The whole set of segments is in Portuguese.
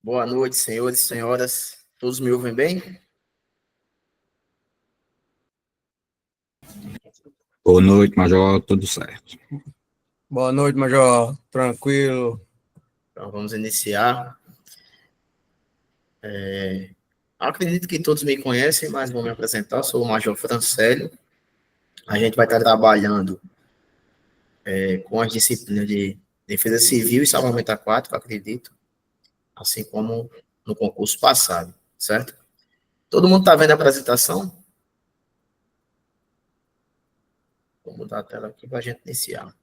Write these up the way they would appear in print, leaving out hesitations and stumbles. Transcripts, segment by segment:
Boa noite, senhores e senhoras. Todos me ouvem bem? Boa noite, Major. Tudo certo. Boa noite, Major. Tranquilo. Então, vamos iniciar. Acredito que todos me conhecem, mas vou me apresentar. Sou o Major Francélio. A gente vai estar trabalhando com as disciplinas de Defesa Civil e Salvamento Aquático, acredito, assim como no concurso passado, certo? Todo mundo está vendo a apresentação? Vou mudar a tela aqui para a gente iniciar.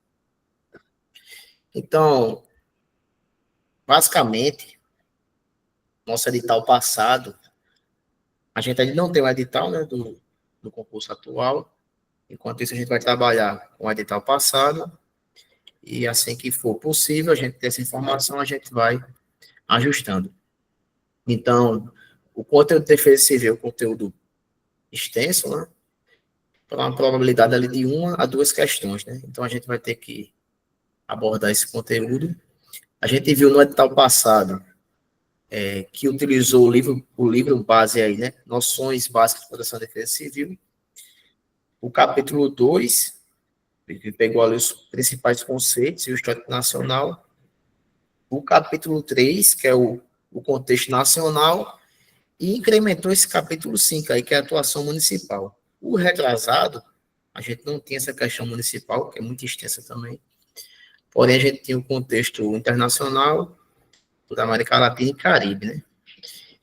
Então, basicamente, nosso edital passado, a gente ainda não tem o edital, né, do concurso atual. Enquanto isso, a gente vai trabalhar com o edital passado e assim que for possível, a gente ter essa informação, a gente vai ajustando. Então, o conteúdo de defesa civil é um conteúdo extenso, né? Para uma probabilidade ali de 1 a 2 questões, né? Então, a gente vai ter que abordar esse conteúdo. A gente viu no edital passado que utilizou o livro base aí, né? Noções Básicas de Proteção e Defesa Civil. O capítulo 2, que pegou ali os principais conceitos e o histórico nacional. O capítulo 3, que é o contexto nacional, e incrementou esse capítulo 5, aí, que é a atuação municipal. O retrasado, a gente não tinha essa questão municipal, que é muito extensa também, porém a gente tinha o contexto internacional, da América Latina e Caribe, né?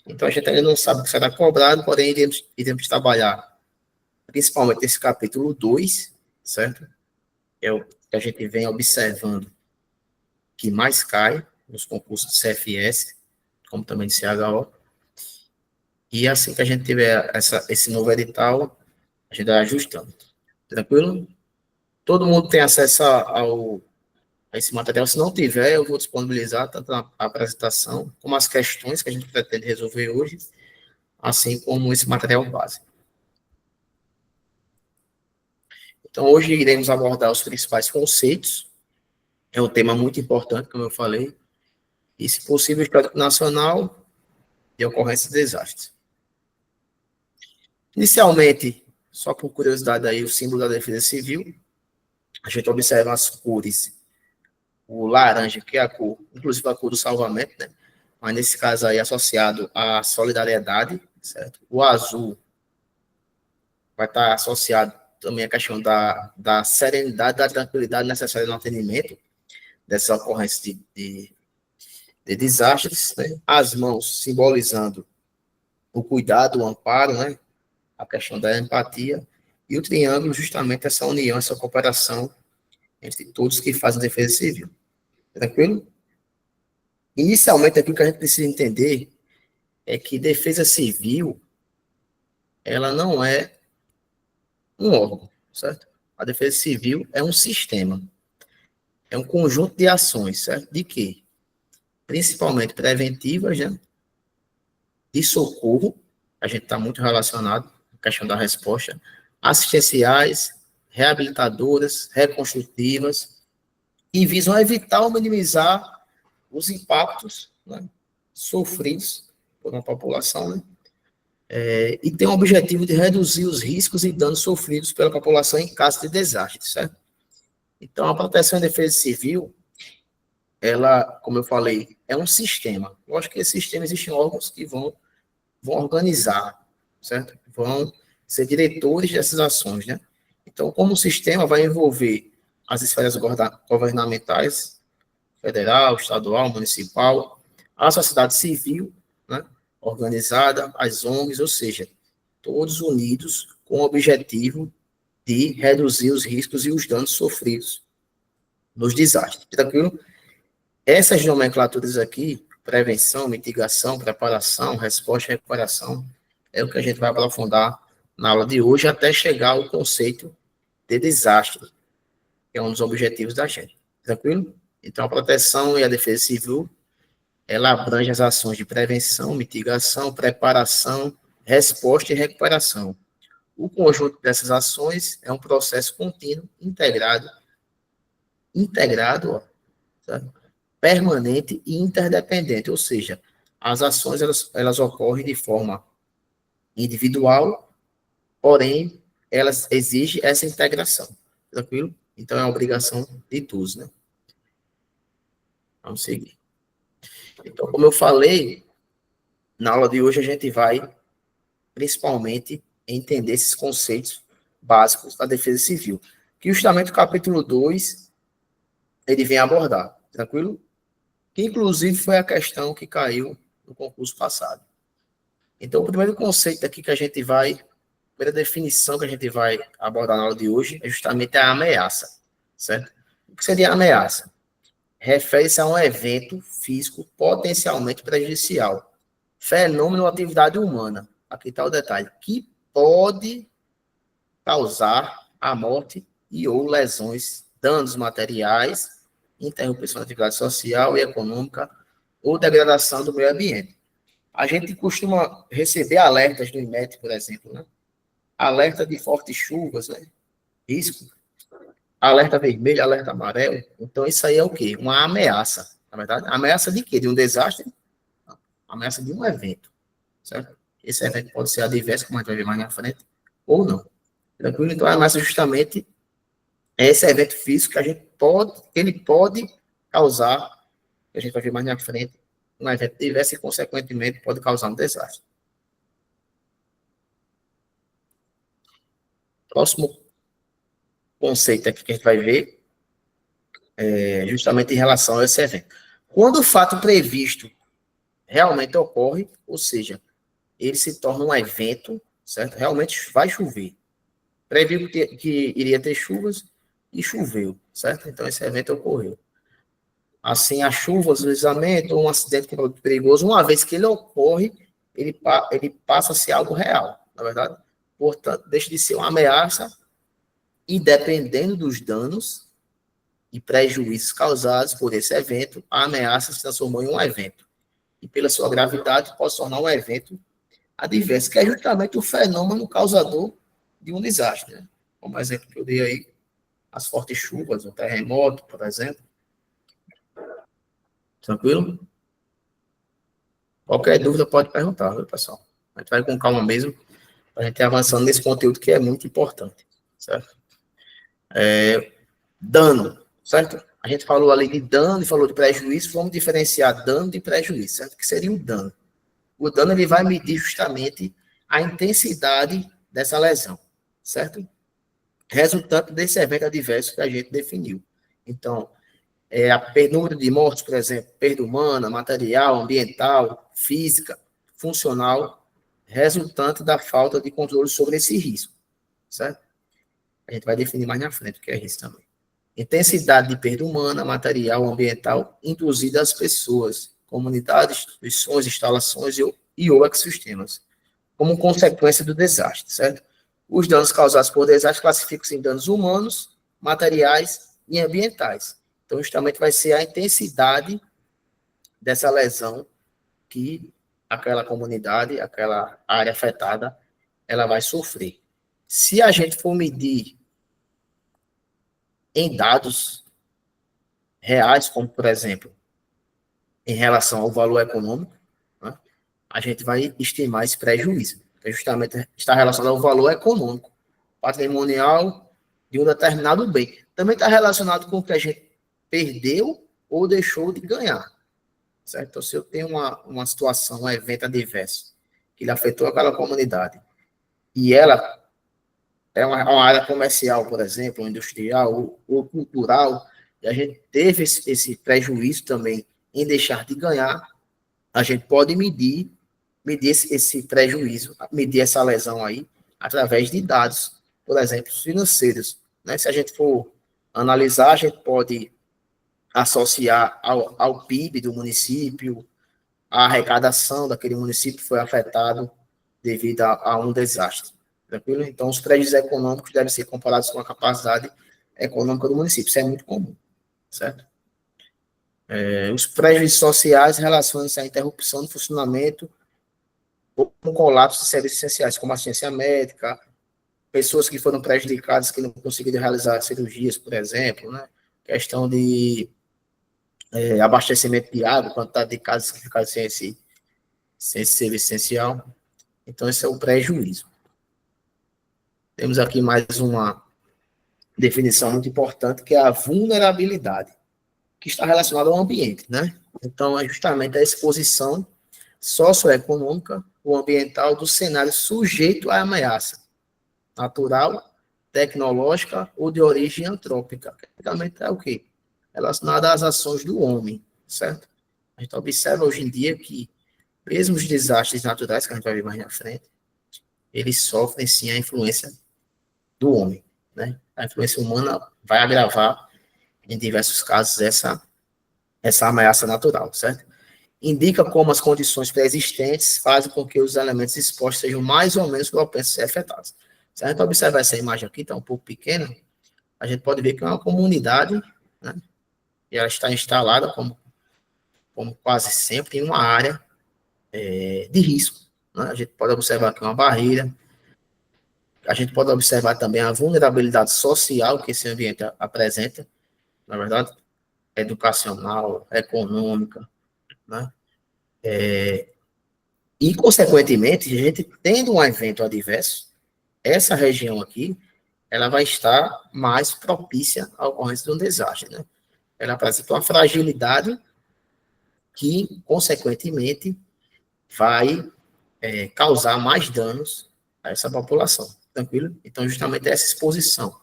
Então a gente ainda não sabe o que será cobrado, porém iremos trabalhar principalmente esse capítulo 2, certo? É o que a gente vem observando que mais cai nos concursos de CFS, como também de CHO. E assim que a gente tiver esse novo edital, a gente vai ajustando. Tranquilo? Todo mundo tem acesso a esse material. Se não tiver, eu vou disponibilizar tanto a apresentação, como as questões que a gente pretende resolver hoje, assim como esse material base. Então, hoje iremos abordar os principais conceitos. É um tema muito importante, como eu falei. E, se possível, histórico nacional e ocorrência de desastres. Inicialmente, só por curiosidade aí, o símbolo da Defesa Civil, a gente observa as cores, o laranja, que é a cor, inclusive a cor do salvamento, né? Mas nesse caso aí associado à solidariedade, certo? O azul vai estar associado também à questão da serenidade, da tranquilidade necessária no atendimento dessas ocorrências de desastres, né? As mãos simbolizando o cuidado, o amparo, né? A questão da empatia, e o triângulo, justamente essa união, essa cooperação entre todos que fazem defesa civil. Tranquilo? Inicialmente, aquilo que a gente precisa entender é que defesa civil, ela não é um órgão, certo? A defesa civil é um sistema, é um conjunto de ações, certo? De quê? Principalmente preventivas, né? De socorro, a gente está muito relacionado à questão da resposta, assistenciais, reabilitadoras, reconstrutivas, e visam evitar ou minimizar os impactos, né, sofridos por uma população, né, e tem o objetivo de reduzir os riscos e danos sofridos pela população em caso de desastre, certo? Então, a proteção e defesa civil, ela, como eu falei, é um sistema. Eu acho que esse sistema existem órgãos que vão organizar, certo? Vão ser diretores dessas ações, né? Então, como o sistema vai envolver as esferas governamentais, federal, estadual, municipal, a sociedade civil, né, organizada, as ONGs, ou seja, todos unidos com o objetivo de reduzir os riscos e os danos sofridos nos desastres. Tranquilo? Essas nomenclaturas aqui, prevenção, mitigação, preparação, resposta e recuperação, é o que a gente vai aprofundar na aula de hoje, até chegar ao conceito de desastre, que é um dos objetivos da gente. Tranquilo? Então, a proteção e a defesa civil, ela abrange as ações de prevenção, mitigação, preparação, resposta e recuperação. O conjunto dessas ações é um processo contínuo, integrado, ó, sabe? Permanente e interdependente, ou seja, As ações, elas ocorrem de forma individual, porém, elas exigem essa integração, tranquilo? Então, é uma obrigação de todos, né? Vamos seguir. Então, como eu falei, na aula de hoje a gente vai, principalmente, entender esses conceitos básicos da defesa civil, que justamente o capítulo 2, ele vem abordar, tranquilo? Que, inclusive, foi a questão que caiu no concurso passado. Então, o primeiro conceito aqui que a gente vai, a primeira definição que a gente vai abordar na aula de hoje é justamente a ameaça, certo? O que seria a ameaça? Refere-se a um evento físico potencialmente prejudicial, fenômeno ou atividade humana, aqui está o detalhe, que pode causar a morte e ou lesões, danos materiais, interrupção da atividade social e econômica ou degradação do meio ambiente. A gente costuma receber alertas do INMET, por exemplo, né? Alerta de fortes chuvas, né? Risco. Alerta vermelho, alerta amarelo. Então, isso aí é o quê? Uma ameaça, na verdade. Ameaça de quê? De um desastre? Ameaça de um evento, certo? Esse evento pode ser adverso, como a gente vai ver mais na frente, ou não. Tranquilo? Então, a ameaça justamente é esse evento físico que ele pode causar, que a gente vai ver mais na frente, um evento adverso e, consequentemente, pode causar um desastre. Próximo conceito aqui que a gente vai ver é justamente em relação a esse evento. Quando o fato previsto realmente ocorre, ou seja, ele se torna um evento, certo? Realmente vai chover. Previu que iria ter chuvas e choveu, certo? Então, esse evento ocorreu. Assim, a chuva, o deslizamento ou um acidente perigoso, uma vez que ele ocorre, ele passa a ser algo real, na verdade. Portanto, deixa de ser uma ameaça e, dependendo dos danos e prejuízos causados por esse evento, a ameaça se transformou em um evento. E, pela sua gravidade, pode se tornar um evento adverso, que é justamente o fenômeno causador de um desastre, né? Como exemplo que eu dei aí, as fortes chuvas, o terremoto, por exemplo. Tranquilo? Qualquer dúvida pode perguntar, viu, pessoal? A gente vai com calma mesmo, para a gente ir avançando nesse conteúdo que é muito importante, certo? Dano, certo? A gente falou ali de dano e falou de prejuízo, vamos diferenciar dano de prejuízo, certo? O que seria o dano? O dano, ele vai medir justamente a intensidade dessa lesão, certo? Resultante desse evento adverso que a gente definiu. Então, número de mortes, por exemplo, perda humana, material, ambiental, física, funcional, resultante da falta de controle sobre esse risco, certo? A gente vai definir mais na frente o que é risco também. Intensidade de perda humana, material, ambiental, induzida às pessoas, comunidades, instituições, instalações e ou ecossistemas, como consequência do desastre, certo? Os danos causados por desastre classificam-se em danos humanos, materiais e ambientais. Então, justamente vai ser a intensidade dessa lesão que aquela comunidade, aquela área afetada, ela vai sofrer. Se a gente for medir em dados reais, como, por exemplo, em relação ao valor econômico, né, a gente vai estimar esse prejuízo, que justamente está relacionado ao valor econômico, patrimonial de um determinado bem. Também está relacionado com o que a gente perdeu ou deixou de ganhar, certo? Então, se eu tenho uma situação, um evento adverso, que ele afetou aquela comunidade, e ela é uma área comercial, por exemplo, ou industrial, ou cultural, e a gente teve esse prejuízo também em deixar de ganhar, a gente pode medir esse prejuízo, medir essa lesão aí, através de dados, por exemplo, financeiros, né? Se a gente for analisar, a gente pode associar ao PIB do município, a arrecadação daquele município foi afetado devido a um desastre. Tranquilo? Então, os prédios econômicos devem ser comparados com a capacidade econômica do município. Isso é muito comum, certo? Os prédios sociais relacionam-se à interrupção do funcionamento ou com colapso de serviços essenciais, como assistência médica, pessoas que foram prejudicadas, que não conseguiram realizar cirurgias, por exemplo, né? Questão de abastecimento de água, quantidade de casas que ficaram sem sem esse serviço essencial. Então, esse é o prejuízo. Temos aqui mais uma definição muito importante, que é a vulnerabilidade, que está relacionada ao ambiente, né? Então, é justamente a exposição socioeconômica ou ambiental do cenário sujeito à ameaça natural, tecnológica ou de origem antrópica. Praticamente é o quê? Relacionada às ações do homem, certo? A gente observa hoje em dia que, mesmo os desastres naturais, que a gente vai ver mais na frente, eles sofrem, sim, a influência do homem, né? A influência humana vai agravar, em diversos casos, essa ameaça natural, certo? Indica como as condições pré-existentes fazem com que os elementos expostos sejam mais ou menos propensos a ser afetados. Se a gente observar essa imagem aqui, está um pouco pequena, a gente pode ver que é uma comunidade, né? E ela está instalada, como quase sempre, em uma área de risco, né? A gente pode observar aqui uma barreira, a gente pode observar também a vulnerabilidade social que esse ambiente apresenta, na verdade, educacional, econômica, né? E, consequentemente, a gente tendo um evento adverso, essa região aqui, ela vai estar mais propícia à ocorrência de um desastre, né? Ela apresenta uma fragilidade que, consequentemente, vai causar mais danos a essa população, tranquilo? Então, justamente essa exposição.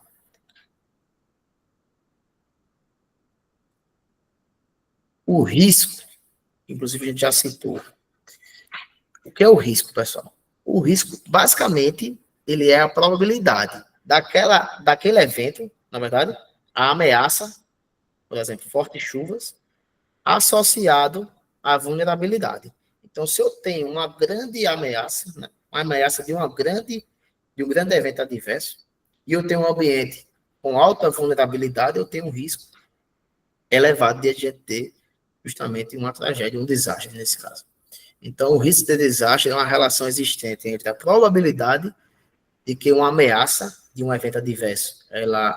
O risco, inclusive a gente já citou. O que é o risco, pessoal? O risco, basicamente, ele é a probabilidade daquele evento, na verdade, a ameaça, por exemplo, fortes chuvas, associado à vulnerabilidade. Então, se eu tenho uma grande ameaça, né, uma ameaça de um grande evento adverso, e eu tenho um ambiente com alta vulnerabilidade, eu tenho um risco elevado de a gente ter justamente uma tragédia, um desastre nesse caso. Então, o risco de desastre é uma relação existente entre a probabilidade de que uma ameaça de um evento adverso,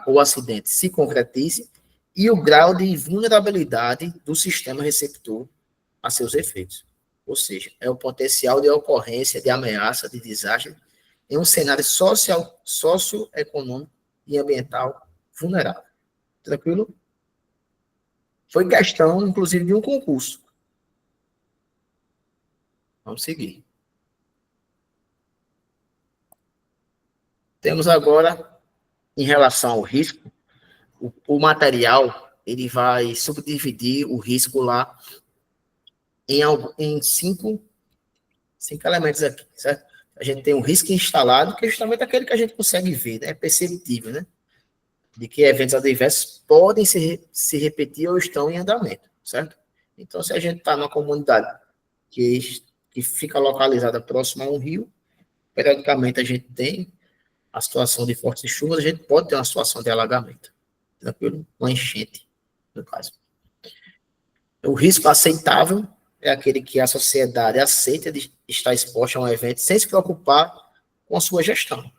ou acidente, se concretize, e o grau de vulnerabilidade do sistema receptor a seus efeitos. Ou seja, é o potencial de ocorrência de ameaça de desastre em um cenário socioeconômico e ambiental vulnerável. Tranquilo? Foi questão, inclusive, de um concurso. Vamos seguir. Temos agora, em relação ao risco, o material, ele vai subdividir o risco lá em cinco elementos aqui, certo? A gente tem um risco instalado, que é justamente aquele que a gente consegue ver, né? É perceptível, né? De que eventos adversos podem se repetir ou estão em andamento, certo? Então, se a gente está numa comunidade que fica localizada próxima a um rio, periodicamente a gente tem a situação de fortes chuvas, a gente pode ter uma situação de alagamento, tranquilo? Uma enchente, no caso. O risco aceitável é aquele que a sociedade aceita de estar exposta a um evento sem se preocupar com a sua gestão,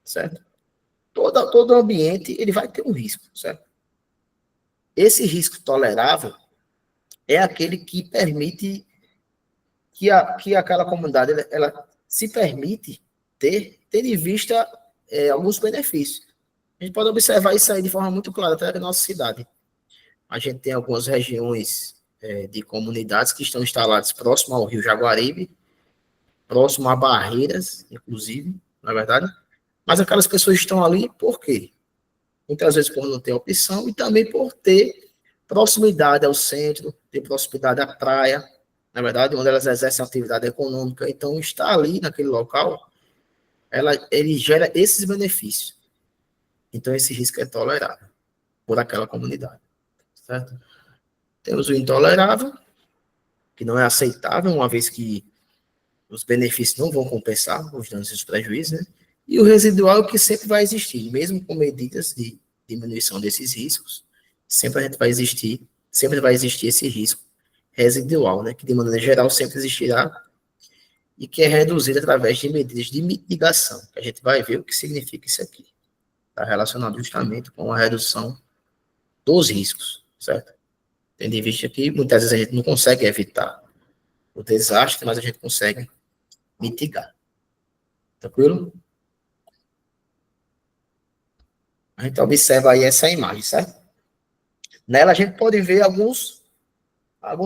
certo? Todo ambiente ele vai ter um risco, certo? Esse risco tolerável é aquele que permite que aquela comunidade ela se permite ter em vista alguns benefícios. A gente pode observar isso aí de forma muito clara até na nossa cidade. A gente tem algumas regiões de comunidades que estão instaladas próximo ao Rio Jaguaribe, próximo a barreiras, inclusive, na verdade. Mas aquelas pessoas estão ali por quê? Muitas vezes por não ter opção e também por ter proximidade ao centro, ter proximidade à praia, na verdade, onde elas exercem atividade econômica. Então, estar ali naquele local, ele gera esses benefícios. Então, esse risco é tolerável por aquela comunidade, certo? Temos o intolerável, que não é aceitável, uma vez que os benefícios não vão compensar os danos e os prejuízos, né? E o residual, que sempre vai existir, mesmo com medidas de diminuição desses riscos, sempre vai existir esse risco residual, né? Que de maneira geral sempre existirá e que é reduzido através de medidas de mitigação, que a gente vai ver o que significa isso aqui. Está relacionado justamente com a redução dos riscos, certo? Tendo em vista que muitas vezes a gente não consegue evitar o desastre, mas a gente consegue mitigar. Tranquilo? A gente observa aí essa imagem, certo? Nela a gente pode ver alguns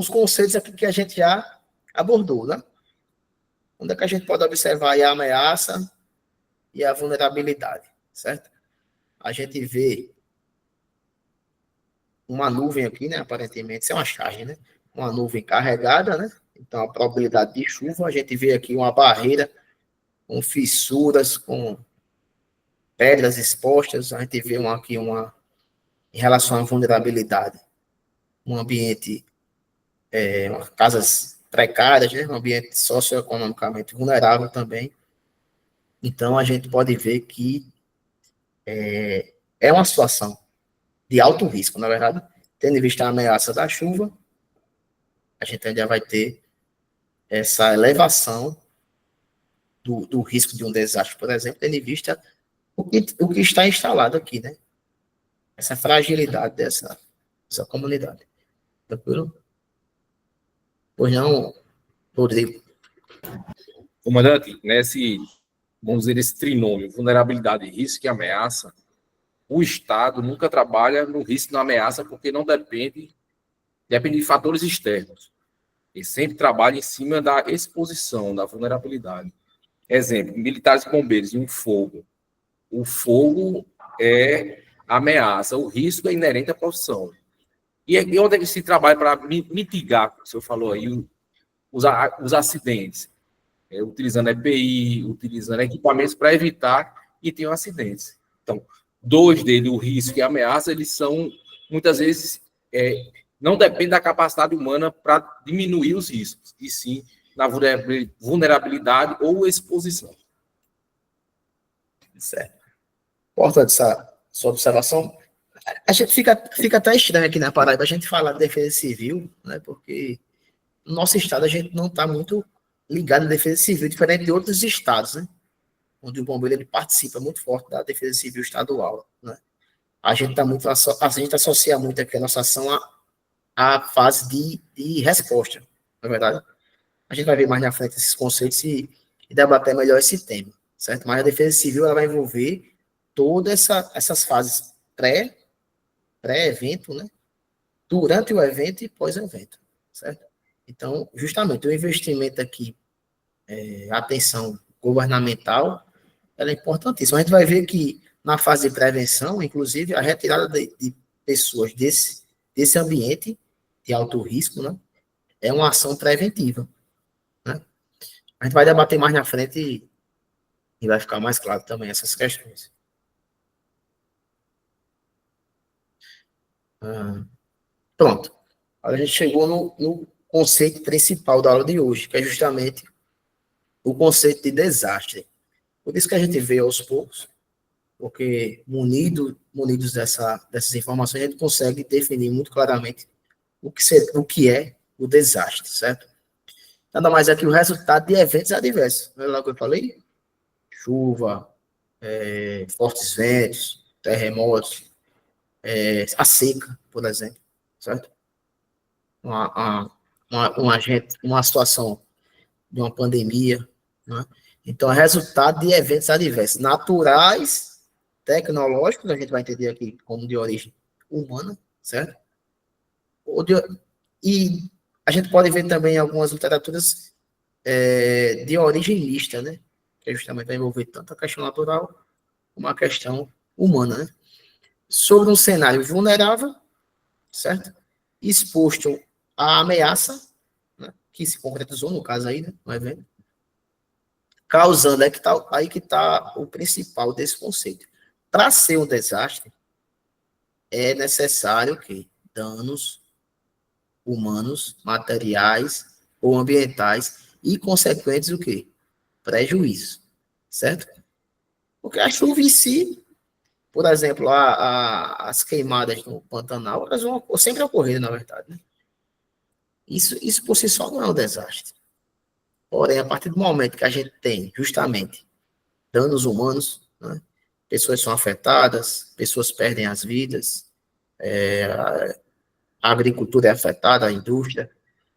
conceitos aqui que a gente já abordou, né? Onde é que a gente pode observar aí a ameaça e a vulnerabilidade, certo? A gente vê uma nuvem aqui, né? Aparentemente, isso é uma charge, né? Uma nuvem carregada, né? Então, a probabilidade de chuva, a gente vê aqui uma barreira com fissuras, com pedras expostas, a gente vê em relação à vulnerabilidade, um ambiente, casas precárias, né? Um ambiente socioeconomicamente vulnerável também. Então, a gente pode ver que é uma situação de alto risco, na verdade, tendo em vista a ameaça da chuva, a gente ainda vai ter essa elevação do risco de um desastre, por exemplo, tendo em vista o que está instalado aqui, né? Essa fragilidade dessa comunidade. Tranquilo? Pois não, Rodrigo. Comandante, vamos dizer, esse trinômio, vulnerabilidade, risco e ameaça, o Estado nunca trabalha no risco e na ameaça porque não depende de fatores externos. Ele sempre trabalha em cima da exposição, da vulnerabilidade. Exemplo, militares e bombeiros em um fogo. O fogo é ameaça, o risco é inerente à profissão. E onde é que se trabalha para mitigar, como o senhor falou aí, os acidentes? Utilizando EPI, utilizando equipamentos para evitar que tenham acidentes. Então, dois deles, o risco e a ameaça, eles são, muitas vezes, não dependem da capacidade humana para diminuir os riscos, e sim na vulnerabilidade ou exposição. Certo. Importante essa sua observação. A gente fica até estranho aqui na Paraíba a gente falar de defesa civil, né? Porque no nosso estado a gente não está muito ligado à defesa civil, diferente de outros estados, né? Onde o bombeiro ele participa muito forte da defesa civil estadual, né? A gente associa muito aqui a nossa ação à fase de resposta, na verdade. A gente vai ver mais na frente esses conceitos e debater melhor esse tema, certo? Mas a defesa civil ela vai envolver todas essas fases pré-evento, né? Durante o evento e pós-evento, certo? Então, justamente, o investimento aqui, a atenção governamental, ela é importantíssima. A gente vai ver que na fase de prevenção, inclusive, a retirada de pessoas desse ambiente de alto risco, né? É uma ação preventiva, né? A gente vai debater mais na frente e vai ficar mais claro também essas questões. Pronto. Agora a gente chegou no conceito principal da aula de hoje, que é justamente o conceito de desastre. Por isso que a gente vê aos poucos, porque munidos dessas informações, a gente consegue definir muito claramente o que é o desastre, certo? Nada mais é que o resultado de eventos adversos. Olha lá o que eu falei? Chuva, fortes ventos, terremotos, a seca, por exemplo, certo? Uma situação de uma pandemia, né? Então, é resultado de eventos adversos, naturais, tecnológicos, a gente vai entender aqui como de origem humana, certo? E a gente pode ver também algumas literaturas de origem mista, né? Que justamente vai envolver tanto a questão natural como a questão humana, né? Sobre um cenário vulnerável, certo? Exposto à ameaça, né? Que se concretizou no caso aí, né? No evento. Causando, aí que tá o principal desse conceito. Para ser um desastre, é necessário que danos humanos, materiais ou ambientais e consequentes o quê? Prejuízo, certo? Porque a chuva em si, por exemplo, as queimadas no Pantanal, elas vão sempre ocorrer, na verdade, né? Isso por si só não é um desastre. Porém, a partir do momento que a gente tem, justamente, danos humanos, né? Pessoas são afetadas, pessoas perdem as vidas, a agricultura é afetada, a indústria,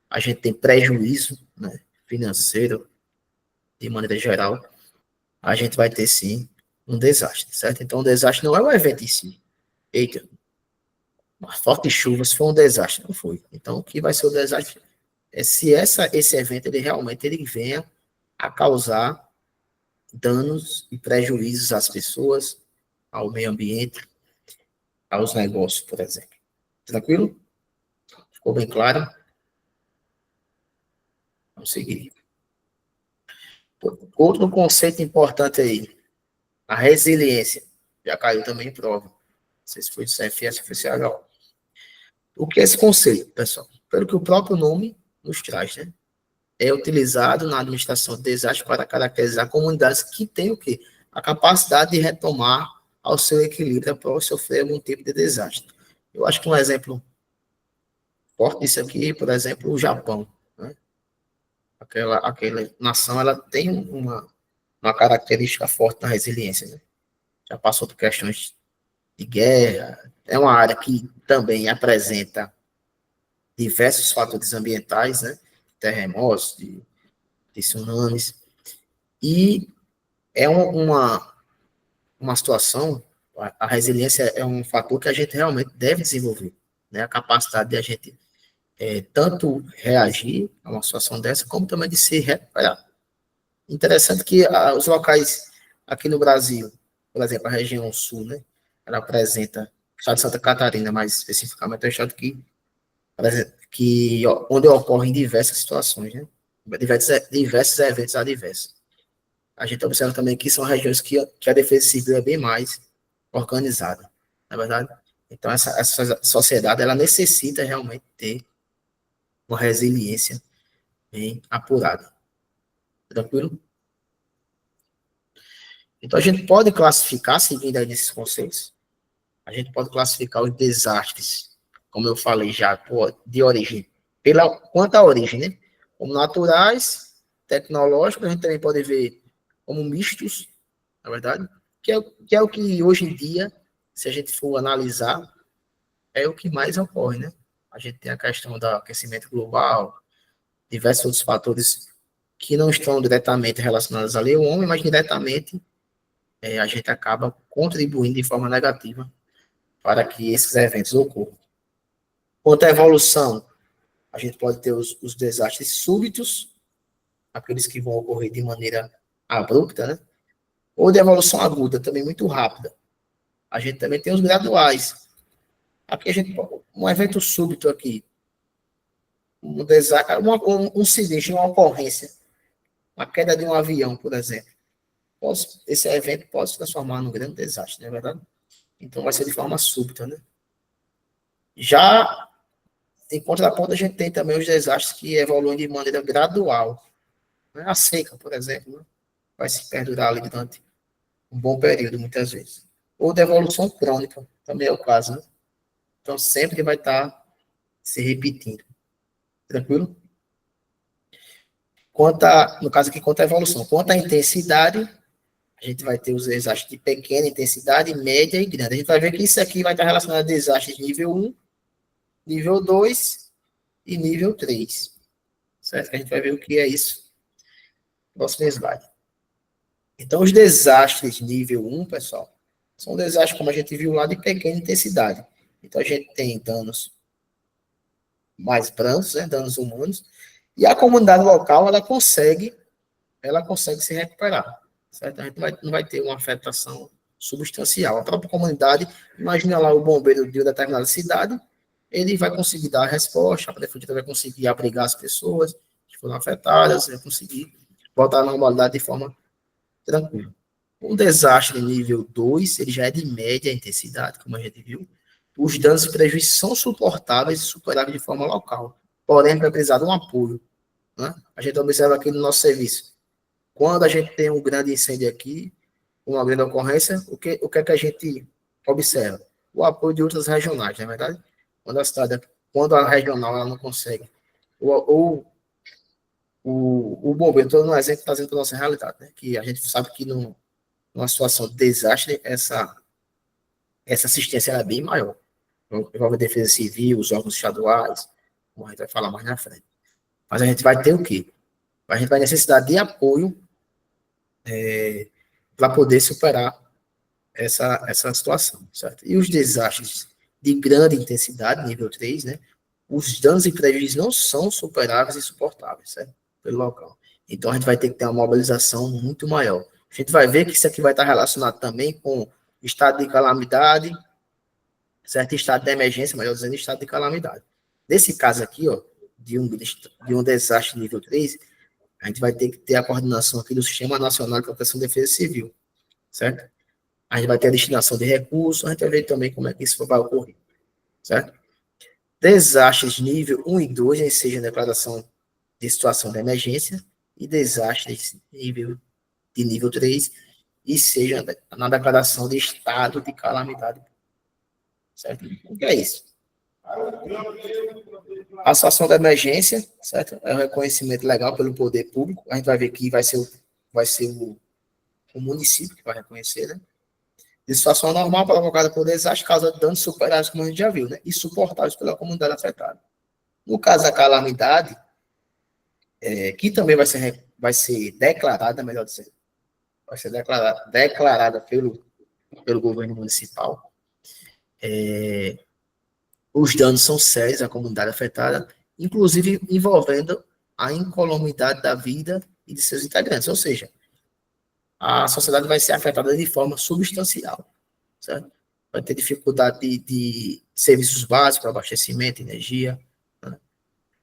a gente tem prejuízo, né, financeiro, de maneira geral, a gente vai ter sim um desastre, certo? Então, o desastre não é o evento em si. Eita, uma forte chuva, se for um desastre, não foi. Então, o que vai ser o desastre é se esse evento ele realmente ele venha a causar danos e prejuízos às pessoas, ao meio ambiente, aos negócios, por exemplo. Tranquilo? Ficou bem claro? Vamos seguir. Outro conceito importante aí, a resiliência. Já caiu também em prova. Não sei se foi do CFS ou foi CHO. O que é esse conceito, pessoal? Pelo que o próprio nome nos traz, né? É utilizado na administração de desastres para caracterizar comunidades que têm o quê? A capacidade de retomar ao seu equilíbrio após sofrer algum tipo de desastre. Eu acho que um exemplo forte disso aqui, por exemplo, o Japão, né? Aquela nação, ela tem uma característica forte na resiliência, né? Já passou por questões de guerra, é uma área que também apresenta diversos fatores ambientais, né? Terremotos, de tsunamis, e é uma situação, a resiliência é um fator que a gente realmente deve desenvolver, né? A capacidade de a gente tanto reagir a uma situação dessa, como também de se recuperar. Interessante que os locais aqui no Brasil, por exemplo, a região sul, né? Ela apresenta, o estado de Santa Catarina, mais especificamente, é um estado onde ocorrem diversas situações, né? Diversos eventos adversos. A gente observa também que são regiões que a defesa civil é bem mais organizada, não é verdade? Então, essa sociedade, ela necessita realmente ter uma resiliência bem apurada. Tranquilo? Então, a gente pode classificar, seguindo aí nesses conceitos, a gente pode classificar os desastres, como eu falei já, de origem, quanto à origem, né? Como naturais, tecnológicos, a gente também pode ver como mistos, na verdade, que é o que hoje em dia, se a gente for analisar, é o que mais ocorre, né? A gente tem a questão do aquecimento global, diversos outros fatores que não estão diretamente relacionados ali ao homem, mas diretamente a gente acaba contribuindo de forma negativa para que esses eventos ocorram. Quanto à evolução, a gente pode ter os desastres súbitos, aqueles que vão ocorrer de maneira abrupta, né? Ou de evolução aguda, também muito rápida. A gente também tem os graduais. Aqui a gente, um evento súbito aqui, um sinistro, uma ocorrência, uma queda de um avião, por exemplo. Esse evento pode se transformar num grande desastre, não é verdade? Então vai ser de forma súbita, né? Já, em contraponto, a gente tem também os desastres que evoluem de maneira gradual. Né? A seca, por exemplo, né? Vai se perdurar ali durante um bom período, muitas vezes. Ou de evolução crônica, também é o caso, né? Então, sempre vai estar se repetindo. Tranquilo? No caso aqui, quanto à evolução. Quanto à intensidade, a gente vai ter os desastres de pequena intensidade, média e grande. A gente vai ver que isso aqui vai estar relacionado a desastres de nível 1, nível 2 e nível 3. Certo? A gente vai ver o que é isso no próximo slide. Então, os desastres nível 1, pessoal, são desastres, como a gente viu lá, de pequena intensidade. Então, a gente tem danos mais brancos, né, danos humanos, e a comunidade local, ela consegue se recuperar, certo? A gente não vai ter uma afetação substancial. A própria comunidade, imagina lá o bombeiro de uma determinada cidade, ele vai conseguir dar a resposta, a prefeitura vai conseguir abrigar as pessoas que foram afetadas, vai conseguir voltar à normalidade de forma tranquila. Um desastre nível 2, ele já é de média intensidade, como a gente viu. Os danos e prejuízos são suportáveis e superáveis de forma local. Porém, vai precisar de um apoio. Né? A gente observa aqui no nosso serviço. Quando a gente tem um grande incêndio aqui, uma grande ocorrência, o que é que a gente observa? O apoio de outras regionais, não é verdade? Quando a regional ela não consegue, ou o bombeiro, estou dando um exemplo trazendo para a nossa realidade, né? Que a gente sabe que numa situação de desastre, essa assistência é bem maior. Envolve a defesa civil, os órgãos estaduais, como a gente vai falar mais na frente. Mas a gente vai ter o quê? a gente vai necessitar de apoio para poder superar essa situação, certo? E os desastres de grande intensidade, nível 3, né? Os danos e prejuízos não são superáveis e suportáveis, certo? Pelo local. Então, a gente vai ter que ter uma mobilização muito maior. A gente vai ver que isso aqui vai estar relacionado também com estado de calamidade, certo? Estado de emergência, melhor dizendo, estado de calamidade. Nesse caso aqui, ó, de um desastre nível 3, a gente vai ter que ter a coordenação aqui do Sistema Nacional de Proteção e Defesa Civil, certo? A gente vai ter a destinação de recursos, a gente vai ver também como é que isso vai ocorrer, certo? Desastres nível 1 e 2, ou seja, declaração de situação de emergência, e desastres de nível 3, e seja na declaração de estado de calamidade. Certo? O que é isso? A situação de emergência, certo? É um reconhecimento legal pelo poder público. A gente vai ver que vai ser o município que vai reconhecer, né? De situação normal provocada por desastre, causa danos superados, como a gente já viu, né? E suportáveis pela comunidade afetada. No caso da calamidade, que também vai ser declarada, melhor dizendo, vai ser declarada pelo governo municipal. Os danos são sérios à comunidade afetada, inclusive envolvendo a incolumidade da vida e de seus integrantes, ou seja, a sociedade vai ser afetada de forma substancial, certo? Vai ter dificuldade de serviços básicos, abastecimento, energia, né?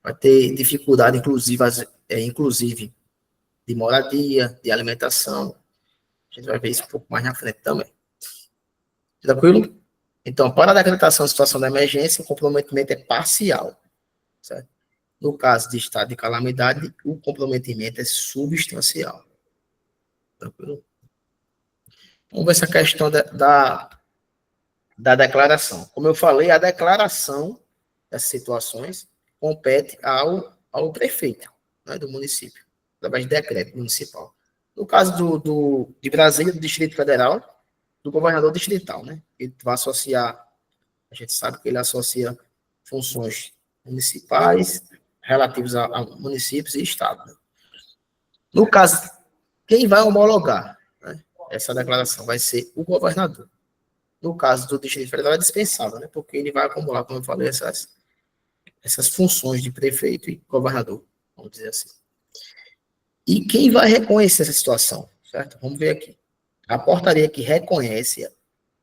Vai ter dificuldade, inclusive, de moradia, de alimentação. A gente vai ver isso um pouco mais na frente também. Tranquilo? Então, para a decretação de situação de emergência, o comprometimento é parcial, certo? No caso de estado de calamidade, o comprometimento é substancial. Tranquilo? Vamos ver essa questão da declaração. Como eu falei, a declaração dessas situações compete ao prefeito, né, do município, através de decreto municipal. No caso de Brasília, do Distrito Federal, do governador distrital, né? Ele vai associar, a gente sabe que ele associa funções municipais relativas a municípios e estado. Né? No caso, quem vai homologar, né, essa declaração vai ser o governador. No caso do Distrito Federal é dispensável, né? Porque ele vai acumular, como eu falei, essas funções de prefeito e governador, vamos dizer assim. E quem vai reconhecer essa situação, certo? Vamos ver aqui. A portaria que reconhece,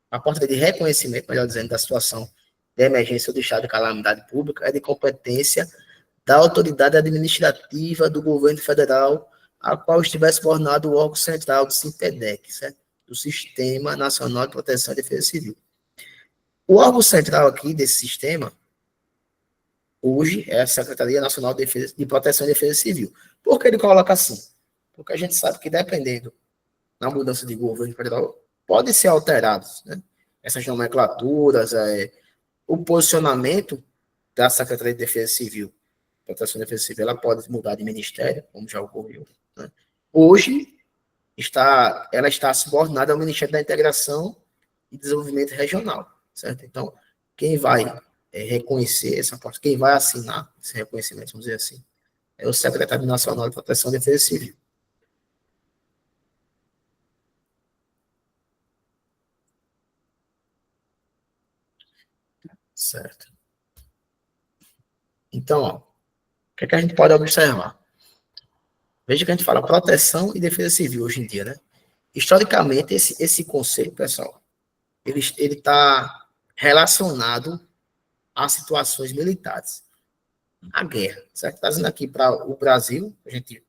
a portaria de reconhecimento, melhor dizendo, da situação de emergência ou de estado de calamidade pública é de competência da autoridade administrativa do governo federal, a qual estiver subordinado o órgão central do SINPEDEC, certo? Do Sistema Nacional de Proteção e Defesa Civil. O órgão central aqui desse sistema, hoje, é a Secretaria Nacional de Proteção e Defesa Civil. Por que ele coloca assim? Porque a gente sabe que, dependendo na mudança de governo federal, podem ser alterados, né? Essas nomenclaturas, o posicionamento da Secretaria de Defesa Civil, Proteção e Defesa Civil, ela pode mudar de ministério, como já ocorreu, né? Hoje, ela está subordinada ao Ministério da Integração e Desenvolvimento Regional, certo? Então, quem vai reconhecer essa parte, quem vai assinar esse reconhecimento, vamos dizer assim, é o Secretário Nacional de Proteção e Defesa Civil. Certo. Então, ó, o que é que a gente pode observar? Veja que a gente fala proteção e defesa civil hoje em dia, né? Historicamente, esse conceito, pessoal, ele está relacionado a situações militares. A guerra, certo? Trazendo aqui para o Brasil, a gente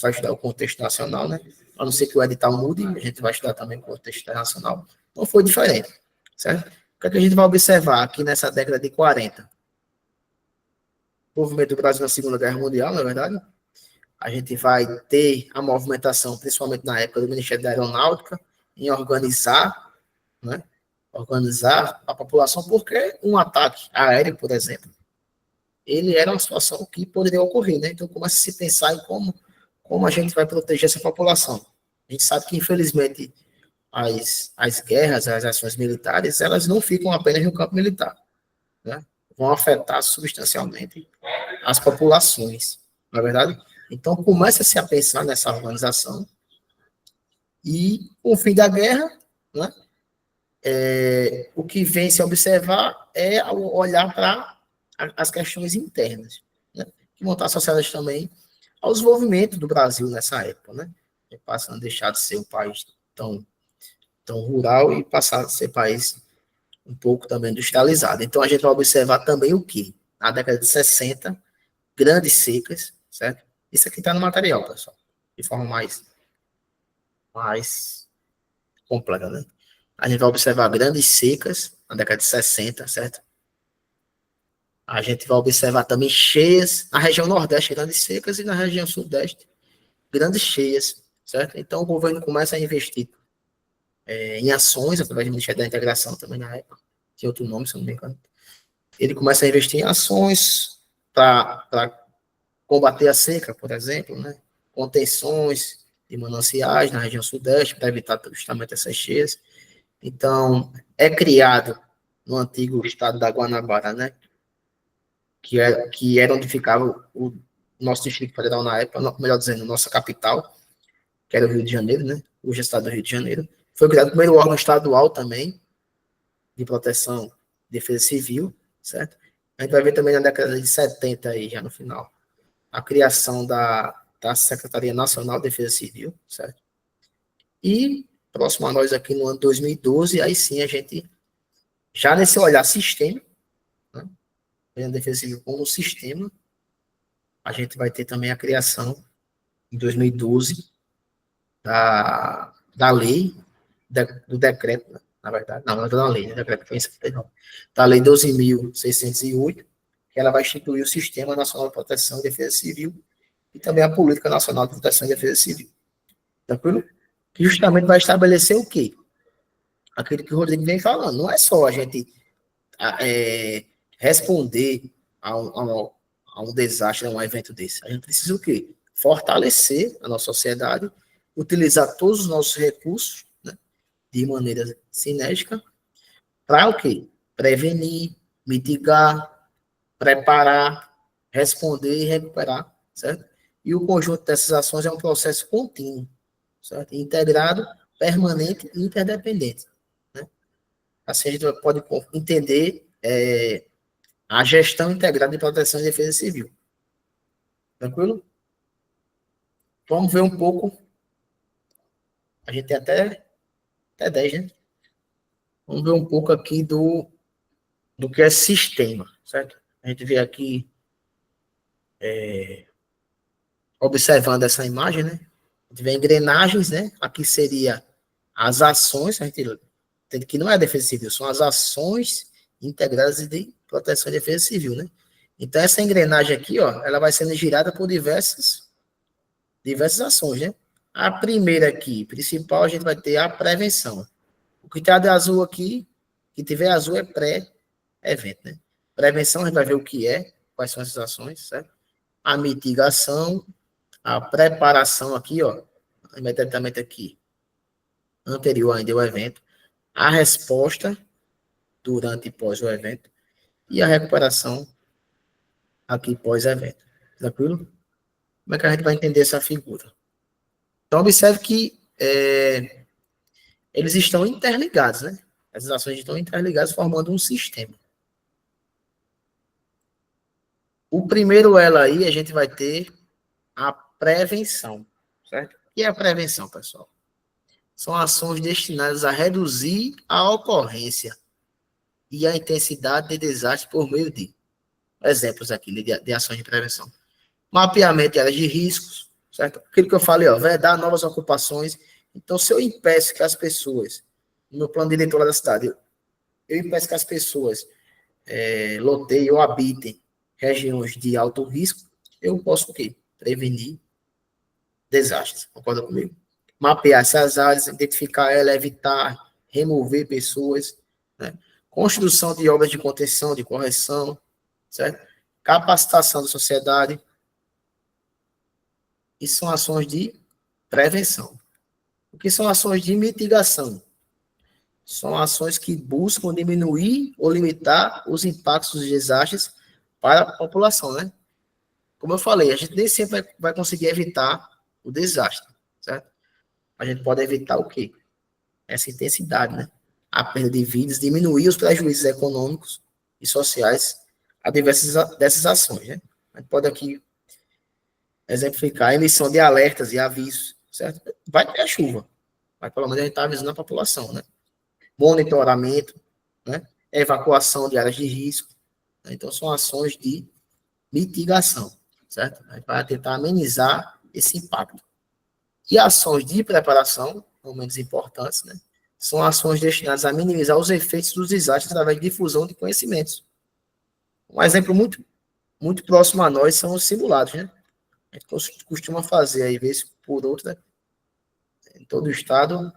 vai estudar o contexto nacional, né? A não ser que o edital mude, a gente vai estudar também o contexto internacional. Não foi diferente, certo? O que é que a gente vai observar aqui nessa década de 40? O movimento do Brasil na Segunda Guerra Mundial, na é verdade. A gente vai ter a movimentação, principalmente na época do Ministério da Aeronáutica, em organizar, né? Organizar a população, porque um ataque aéreo, por exemplo, ele era uma situação que poderia ocorrer, né? Então começa a se pensar em como a gente vai proteger essa população. A gente sabe que, infelizmente, as guerras, as ações militares, elas não ficam apenas no campo militar, né? Vão afetar substancialmente as populações, não é verdade? Então, começa-se a pensar nessa organização e, com o fim da guerra, né, o que vem se observar é olhar para as questões internas, né, que vão estar associadas também ao desenvolvimento do Brasil nessa época, né, passando a deixar de ser um país tão rural e passar a ser país um pouco também industrializado. Então, a gente vai observar também o quê? Na década de 60, grandes secas, certo? Isso aqui está no material, pessoal, de forma mais completa, né? A gente vai observar grandes secas na década de 60, certo? A gente vai observar também cheias na região nordeste, grandes secas, e na região sudeste, grandes cheias, certo? Então, o governo começa a investir em ações, através do Ministério da Integração também na época, tinha outro nome, se eu não me engano. Ele começa a investir em ações para combater a seca, por exemplo, né? Contenções de mananciais na região sudeste, para evitar justamente essas cheias. Então, é criado no antigo estado da Guanabara, né? Que era onde ficava o nosso Distrito Federal na época, melhor dizendo, nossa capital, que era o Rio de Janeiro, né? Hoje é o estado do Rio de Janeiro. Foi criado o primeiro órgão estadual também, de proteção e defesa civil, certo? A gente vai ver também na década de 70, aí, já no final, a criação da Secretaria Nacional de Defesa Civil, certo? E, próximo a nós aqui no ano 2012, aí sim a gente, já nesse olhar sistêmico, né? A Defesa Civil como sistema, a gente vai ter também a criação, em 2012, da lei, do decreto, na verdade, não é da lei, né? Decreto foi em 79, da lei 12.608, que ela vai instituir o Sistema Nacional de Proteção e Defesa Civil e também a Política Nacional de Proteção e Defesa Civil. Tranquilo? Que justamente vai estabelecer o quê? Aquilo que o Rodrigo vem falando. Não é só a gente responder a um desastre, a um evento desse. A gente precisa o quê? Fortalecer a nossa sociedade, utilizar todos os nossos recursos, né, de maneira sinérgica, para o quê? Prevenir, mitigar, preparar, responder e recuperar, certo? E o conjunto dessas ações é um processo contínuo, certo? Integrado, permanente e interdependente, né? Assim a gente pode entender a gestão integrada de proteção e defesa civil. Tranquilo? Vamos ver um pouco. A gente tem até 10, né? Vamos ver um pouco aqui do que é sistema, certo? A gente vê aqui, observando essa imagem, né? A gente vê engrenagens, né? Aqui seria as ações, a gente entende que não é a defesa civil, são as ações integradas de proteção e defesa civil, né? Então, essa engrenagem aqui, ó, ela vai sendo girada por diversas ações, né? A primeira aqui, principal, a gente vai ter a prevenção. O que está de azul aqui, que tiver azul é pré-evento, né? Prevenção, a gente vai ver o que é, quais são essas ações, certo? A mitigação, a preparação aqui, ó, imediatamente aqui, anterior ainda ao evento, a resposta durante e pós o evento, e a recuperação aqui pós-evento. Tranquilo? Como é que a gente vai entender essa figura? Então, observe que eles estão interligados, né? Essas ações estão interligadas, formando um sistema. O primeiro elo aí, a gente vai ter a prevenção, certo? O que é a prevenção, pessoal? São ações destinadas a reduzir a ocorrência e a intensidade de desastre por meio de exemplos aqui de ações de prevenção. Mapeamento de áreas de riscos, certo? Aquilo que eu falei, ó, vedar novas ocupações. Então, se eu impeço que as pessoas, no plano diretor da cidade, eu impeço que as pessoas loteiem ou habitem regiões de alto risco, eu posso o quê? Prevenir desastres. Concorda comigo? Mapear essas áreas, identificar ela, evitar, remover pessoas, né? Construção de obras de contenção, de correção, certo? Capacitação da sociedade. Isso são ações de prevenção. O que são ações de mitigação? São ações que buscam diminuir ou limitar os impactos dos desastres para a população, né? como eu falei, a gente nem sempre vai conseguir evitar o desastre, certo? A gente pode evitar o quê? Essa intensidade, né? A perda de vidas, diminuir os prejuízos econômicos e sociais adversos dessas ações, né? A gente pode aqui exemplificar a emissão de alertas e avisos, certo? Vai ter a chuva, mas pelo menos a gente está avisando a população, né? Monitoramento, né? Evacuação de áreas de risco, né? Então são ações de mitigação, certo? Para tentar amenizar esse impacto. E ações de preparação, não menos importantes, né? São ações destinadas a minimizar os efeitos dos desastres através de difusão de conhecimentos. Um exemplo muito próximo a nós são os simulados, né? A gente costuma fazer aí, vez por outra, em todo o estado,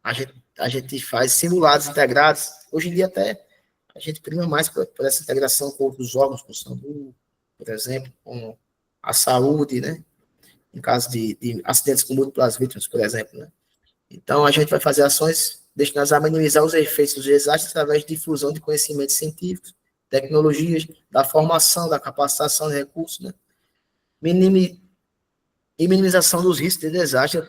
a gente faz simulados integrados. Hoje em dia até a gente prima mais por essa integração com outros órgãos, com o SAMU, por exemplo, com a saúde, né? Em caso de acidentes com múltiplas vítimas, por exemplo, né? Então, a gente vai fazer ações destinadas a minimizar os efeitos dos desastres através de difusão de conhecimentos científicos, tecnologias, da formação, da capacitação de recursos, né? E minimização dos riscos de desastre e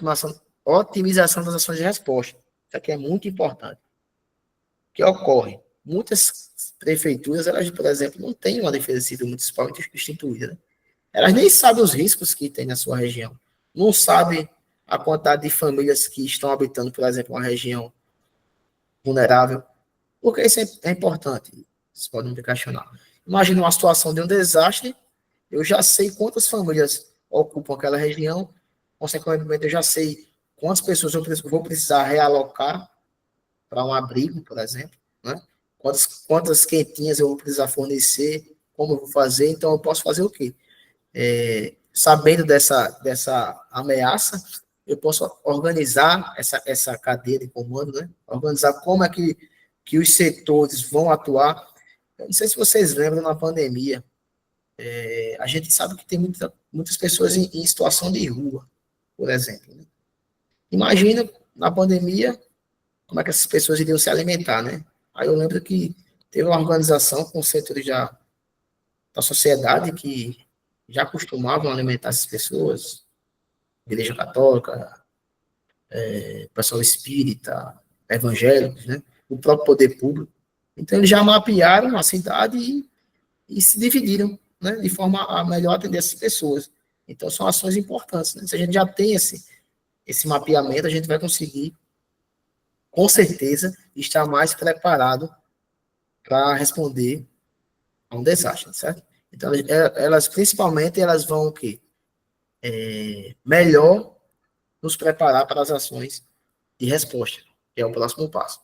otimização das ações de resposta. Isso aqui é muito importante. O que ocorre? Muitas prefeituras, elas, por exemplo, não têm uma defesa civil municipal instituída, né? Elas nem sabem os riscos que tem na sua região. Não sabem a quantidade de famílias que estão habitando, por exemplo, uma região vulnerável. Porque isso é importante. Vocês podem me questionar. Imagina uma situação de um desastre, eu já sei quantas famílias ocupam aquela região, consequentemente, eu já sei quantas pessoas eu vou precisar realocar para um abrigo, por exemplo, né? Quantas quentinhas eu vou precisar fornecer, como eu vou fazer, então eu posso fazer o quê? Sabendo dessa ameaça, eu posso organizar essa cadeia de comando, né? Organizar como é que os setores vão atuar. Eu não sei se vocês lembram, na pandemia, a gente sabe que tem muitas pessoas em situação de rua, por exemplo, né? Imagina, na pandemia, como é que essas pessoas iriam se alimentar, né? Aí eu lembro que teve uma organização com setores da sociedade que já costumavam alimentar essas pessoas, igreja católica, pessoal espírita, evangélicos, né? O próprio poder público. Então, eles já mapearam a cidade e se dividiram, né? De forma a melhor atender essas pessoas. Então, são ações importantes, né? Se a gente já tem esse mapeamento, a gente vai conseguir, com certeza, estar mais preparado para responder a um desastre, certo? Então, elas principalmente, elas vão o quê? Melhor nos preparar para as ações de resposta, que é o próximo passo.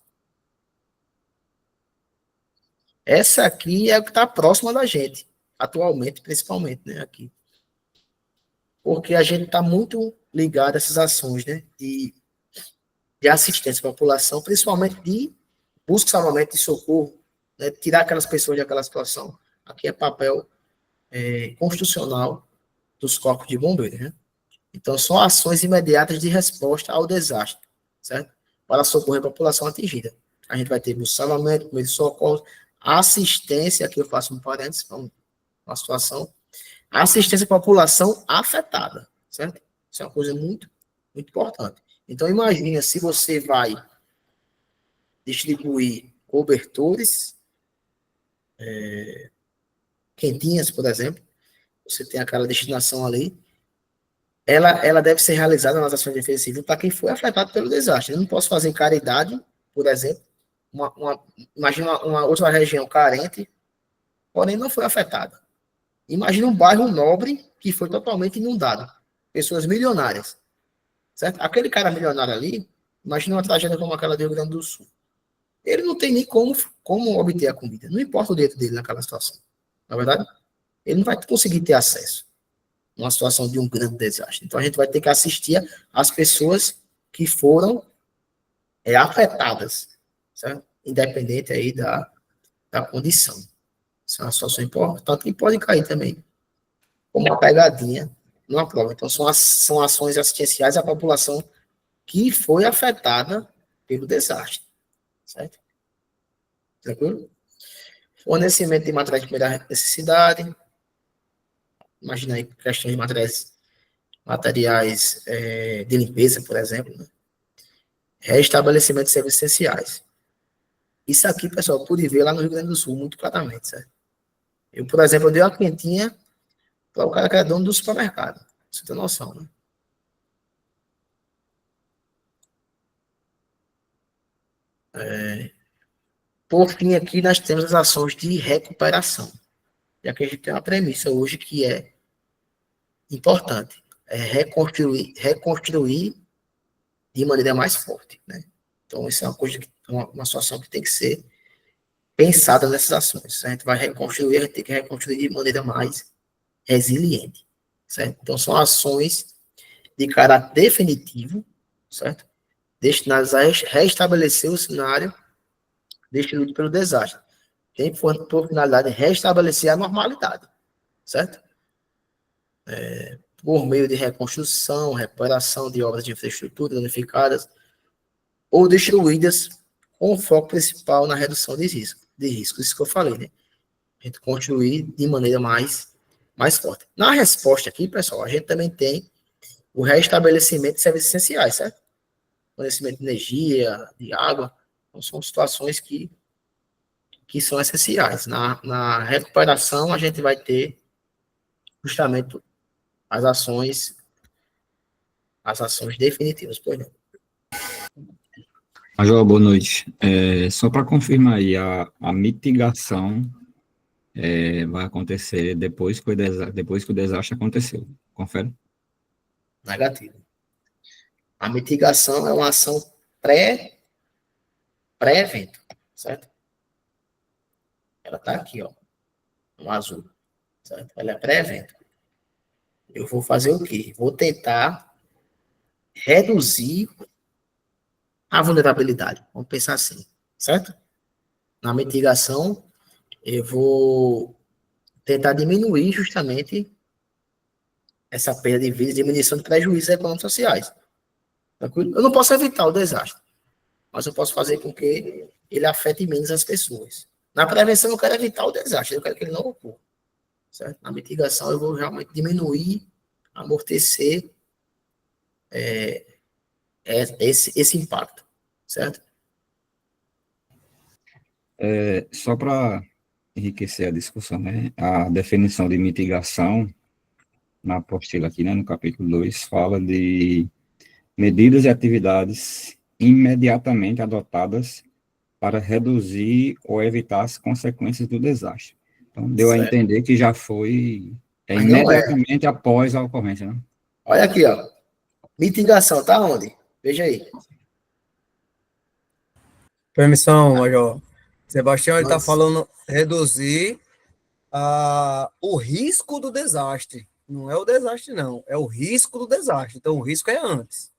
Essa aqui é o que está próxima da gente, atualmente, principalmente, né, aqui. Porque a gente está muito ligado a essas ações, né, de assistência à população, principalmente de busca, salvamento e socorro, né, tirar aquelas pessoas daquela situação. Aqui é papel constitucional dos corpos de bombeiros, né? Então, são ações imediatas de resposta ao desastre, certo? Para socorrer a população atingida. A gente vai ter o salvamento, meio de socorro, assistência, aqui eu faço um parênteses, uma situação, assistência à população afetada, certo? Isso é uma coisa muito, muito importante. Então, imagina se você vai distribuir cobertores, quentinhas, por exemplo, você tem aquela destinação ali, ela deve ser realizada nas ações de defesa civil para quem foi afetado pelo desastre. Eu não posso fazer caridade, por exemplo, imagina uma outra região carente, porém não foi afetada. Imagina um bairro nobre que foi totalmente inundado, pessoas milionárias, certo? Aquele cara milionário ali, imagina uma tragédia como aquela do Rio Grande do Sul. Ele não tem nem como obter a comida, não importa o direito dele naquela situação. Na verdade, ele não vai conseguir ter acesso numa situação de um grande desastre. Então, a gente vai ter que assistir as pessoas que foram afetadas, certo? Independente aí da condição. Isso é uma situação importante e pode cair também como uma pegadinha numa prova. Então, são ações assistenciais à população que foi afetada pelo desastre, certo? Tranquilo? Fornecimento de materiais de primeira necessidade, Imagina aí questões de materiais de limpeza, por exemplo, né? Restabelecimento de serviços essenciais. Isso aqui, pessoal, eu pude ver lá no Rio Grande do Sul, muito claramente, certo? Eu, por exemplo, eu dei uma quentinha para o cara que é dono do supermercado. Você tem noção, né? Por fim, aqui nós temos as ações de recuperação. Já que a gente tem uma premissa hoje que é importante. É reconstruir de maneira mais forte, né? Então, isso é uma situação que tem que ser pensada nessas ações. Se a gente vai reconstruir, a gente tem que reconstruir de maneira mais resiliente, certo? Então, são ações de caráter definitivo, certo? Destinadas a restabelecer o cenário destruído pelo desastre. Tem por finalidade restabelecer a normalidade, certo? Por meio de reconstrução, recuperação de obras de infraestrutura danificadas ou destruídas com o foco principal na redução de riscos. Isso que eu falei, né? A gente construir de maneira mais forte. Na resposta aqui, pessoal, a gente também tem o restabelecimento de serviços essenciais, certo? Fornecimento de energia, de água, então são situações que são essenciais. Na recuperação, a gente vai ter justamente as ações definitivas, por exemplo. Major, boa noite. Só para confirmar aí, a mitigação vai acontecer depois que o desastre aconteceu. Confere? Negativo. A mitigação é uma ação pré-evento, certo? Ela está aqui, ó, no azul, certo? Ela é pré-evento. Eu vou fazer o quê? Vou tentar reduzir a vulnerabilidade. Vamos pensar assim, certo? Na mitigação, eu vou tentar diminuir justamente essa perda de vidas, diminuição de prejuízos econômicos e sociais. Tranquilo? Eu não posso evitar o desastre, mas eu posso fazer com que ele afete menos as pessoas. Na prevenção, eu quero evitar o desastre, eu quero que ele não ocorra. Certo? Na mitigação, eu vou realmente diminuir, amortecer esse impacto, certo? Só para enriquecer a discussão, né? A definição de mitigação, na apostila aqui, né, no capítulo 2, fala de medidas e atividades imediatamente adotadas para reduzir ou evitar as consequências do desastre. Então, deu a entender que já foi Mas não é. imediatamente após a ocorrência, né? Olha aqui, ó. Mitigação, tá onde? Veja aí. Permissão, Major. Sebastião, ele está Mas, falando reduzir o risco do desastre. Não é o desastre, não. É o risco do desastre. Então, o risco é antes.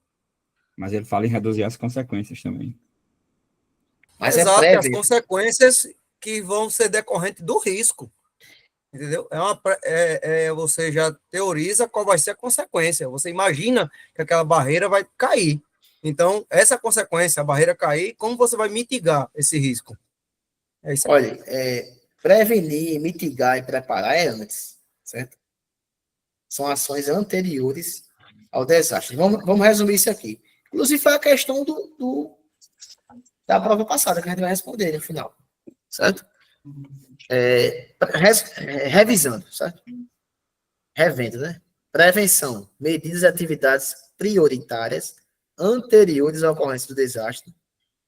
Mas ele fala em reduzir as consequências também. mas é Exato, as prévio. consequências que vão ser decorrentes do risco. Entendeu? Você já teoriza qual vai ser a consequência. Você imagina que aquela barreira vai cair. Então, essa consequência, a barreira cair, como você vai mitigar esse risco? É isso aí. Olha, prevenir, mitigar e preparar é antes, certo? São ações anteriores ao desastre. Vamos resumir isso aqui. Inclusive, foi a questão da prova passada que a gente vai responder no final, certo? Revisando, certo? Revendo, né? Prevenção, medidas e atividades prioritárias anteriores à ocorrência do desastre,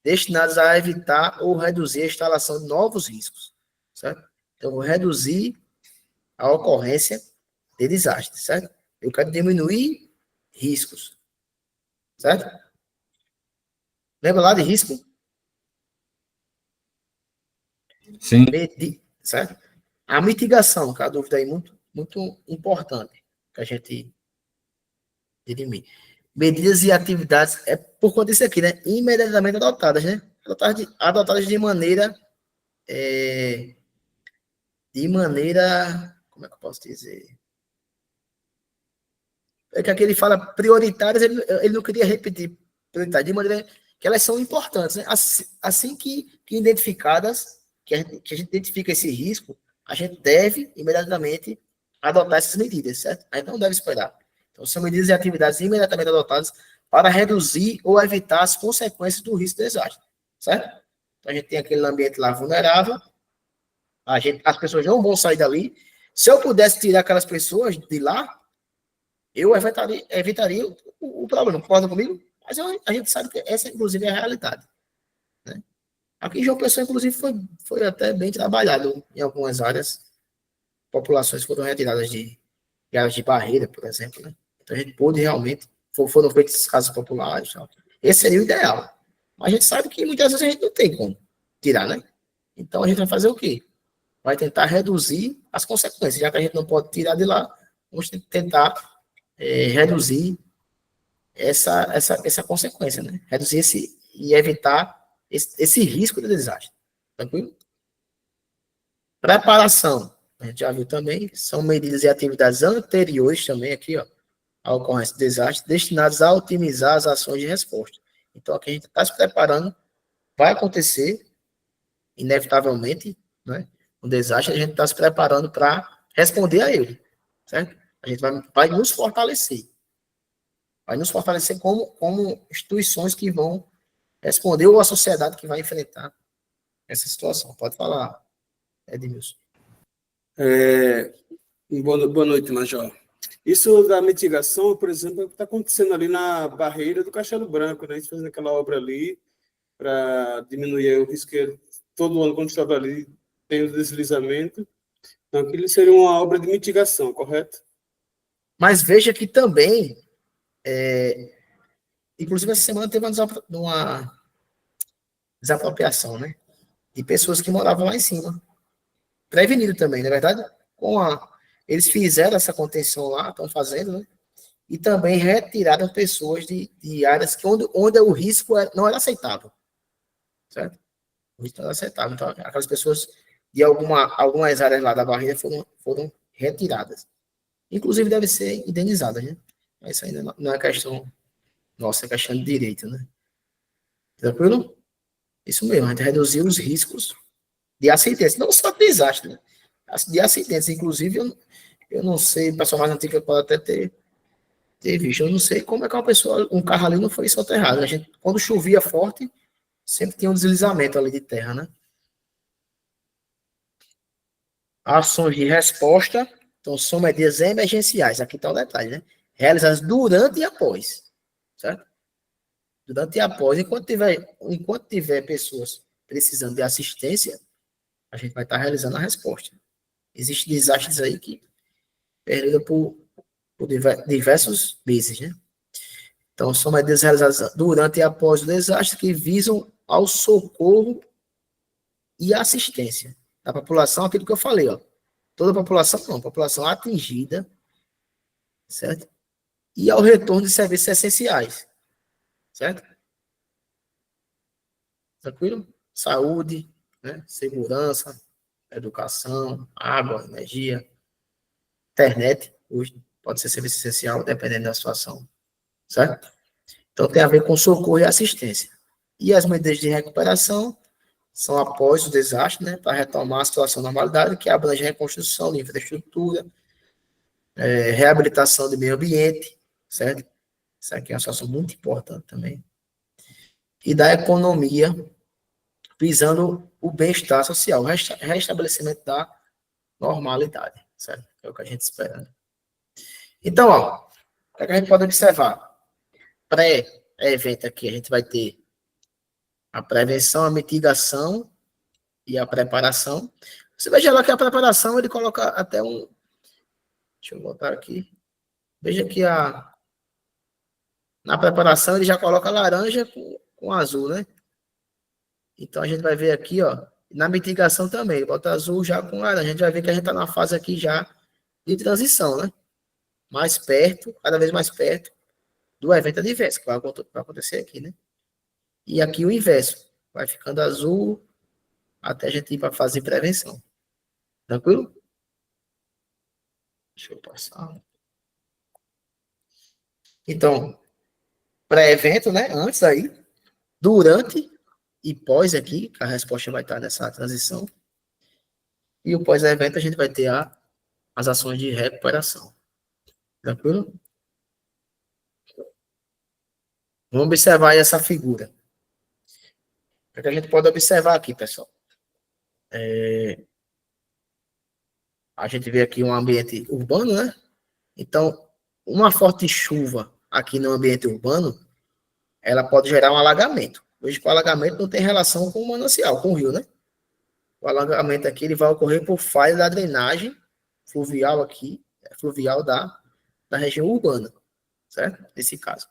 destinadas a evitar ou reduzir a instalação de novos riscos, certo? Então, vou reduzir a ocorrência de desastre, certo? Eu quero diminuir riscos, certo? Lembra lá de risco? Sim. Certo? A mitigação, que é a dúvida aí muito, muito importante que a gente dirimir. Medidas e atividades, por conta disso aqui, né? Imediatamente adotadas, né? Adotadas de maneira, como é que eu posso dizer? É que aqui ele fala prioritárias, ele não queria repetir prioritárias, de maneira que elas são importantes, né? Assim que identificadas, que a gente identifica esse risco, a gente deve imediatamente adotar essas medidas, certo? A gente não deve esperar. Então, são medidas e atividades imediatamente adotadas para reduzir ou evitar as consequências do risco de desastre, certo? Então, a gente tem aquele ambiente lá vulnerável, as pessoas não vão sair dali. Se eu pudesse tirar aquelas pessoas de lá, eu evitaria o problema. Concorda comigo? Mas a gente sabe que essa, inclusive, é a realidade. Né? Aqui em João Pessoa, inclusive, foi até bem trabalhado em algumas áreas. Populações foram retiradas de áreas de barreira, por exemplo. Né? Então, a gente pôde realmente, foram feitas casas populares. Tal. Esse seria o ideal. Mas a gente sabe que muitas vezes a gente não tem como tirar, né? Então, a gente vai fazer o quê? Vai tentar reduzir as consequências. Já que a gente não pode tirar de lá, vamos tentar reduzir essa consequência, né? Reduzir e evitar esse risco de desastre. Tranquilo? Preparação. A gente já viu também, são medidas e atividades anteriores também aqui, ó, à ocorrência de desastre, destinadas a otimizar as ações de resposta. Então, aqui a gente está se preparando, vai acontecer, inevitavelmente, né? Um desastre, a gente está se preparando para responder a ele, certo? A gente vai nos fortalecer. Vai nos fortalecer como instituições que vão responder ou a sociedade que vai enfrentar essa situação. Pode falar, Edmilson. Boa noite, Major. Isso da mitigação, por exemplo, é o que está acontecendo ali na barreira do Castelo Branco, né? A gente fazendo aquela obra ali para diminuir o risco que todo ano, quando estava ali, tem o deslizamento. Então, aquilo seria uma obra de mitigação, correto? Mas veja que também, inclusive essa semana teve uma desapropriação, né? De pessoas que moravam lá em cima. Prevenido também, não é verdade? Eles fizeram essa contenção lá, estão fazendo, né? E também retiraram pessoas de áreas onde o risco não era aceitável. Certo? O risco não era aceitável. Então, aquelas pessoas de algumas áreas lá da barreira foram retiradas. Inclusive, deve ser indenizadas, né? Mas isso ainda não é questão nossa, é questão de direito, né? Tranquilo? Isso mesmo, a gente reduziu os riscos de acidentes, não só de desastre, né? De acidentes, inclusive, eu não sei, o pessoal mais antigo pode até ter visto, eu não sei como é que um carro ali não foi soterrado. A gente, quando chovia forte, sempre tinha um deslizamento ali de terra, né? Ações de resposta, então são medidas emergenciais, aqui está o detalhe, né? Realizadas durante e após, certo? Durante e após, enquanto tiver pessoas precisando de assistência, a gente vai estar realizando a resposta. Existem desastres aí que perderam por diversos meses, né? Então, são medidas realizadas durante e após o desastre que visam ao socorro e assistência da população, aquilo que eu falei, ó. Toda a população, não, a população atingida, certo? E ao retorno de serviços essenciais, certo? Tranquilo? Saúde, né? Segurança, educação, água, energia, internet, hoje pode ser serviço essencial, dependendo da situação, certo? Então, tem a ver com socorro e assistência. E as medidas de recuperação são após o desastre, né, para retomar a situação de normalidade, que abrange reconstrução de infraestrutura, reabilitação do meio ambiente, certo? Isso aqui é uma situação muito importante também. E da economia, visando o bem-estar social, restabelecimento da normalidade, certo? É o que a gente espera. Né? Então, ó, o que a gente pode observar? Pré-evento aqui, a gente vai ter a prevenção, a mitigação e a preparação. Você veja lá que a preparação, ele coloca até um... Deixa eu botar aqui. Veja que na preparação ele já coloca laranja com azul, né? Então a gente vai ver aqui, ó, na mitigação também, ele bota azul já com laranja. A gente vai ver que a gente está na fase aqui já de transição, né? Mais perto, cada vez mais perto do evento adverso, que vai acontecer aqui, né? E aqui o inverso, vai ficando azul até a gente ir para a fase de prevenção. Tranquilo? Deixa eu passar. Então, pré-evento, né? Antes aí, durante e pós aqui, que a resposta vai estar nessa transição. E o pós-evento a gente vai ter a as ações de recuperação. Tranquilo? Vamos observar aí essa figura. O que a gente pode observar aqui, pessoal? A gente vê aqui um ambiente urbano, né? Então, uma forte chuva aqui no ambiente urbano, ela pode gerar um alagamento. Hoje, o alagamento não tem relação com o manancial, com o rio, né? O alagamento aqui ele vai ocorrer por falha da drenagem fluvial aqui, fluvial da região urbana, certo? Nesse caso.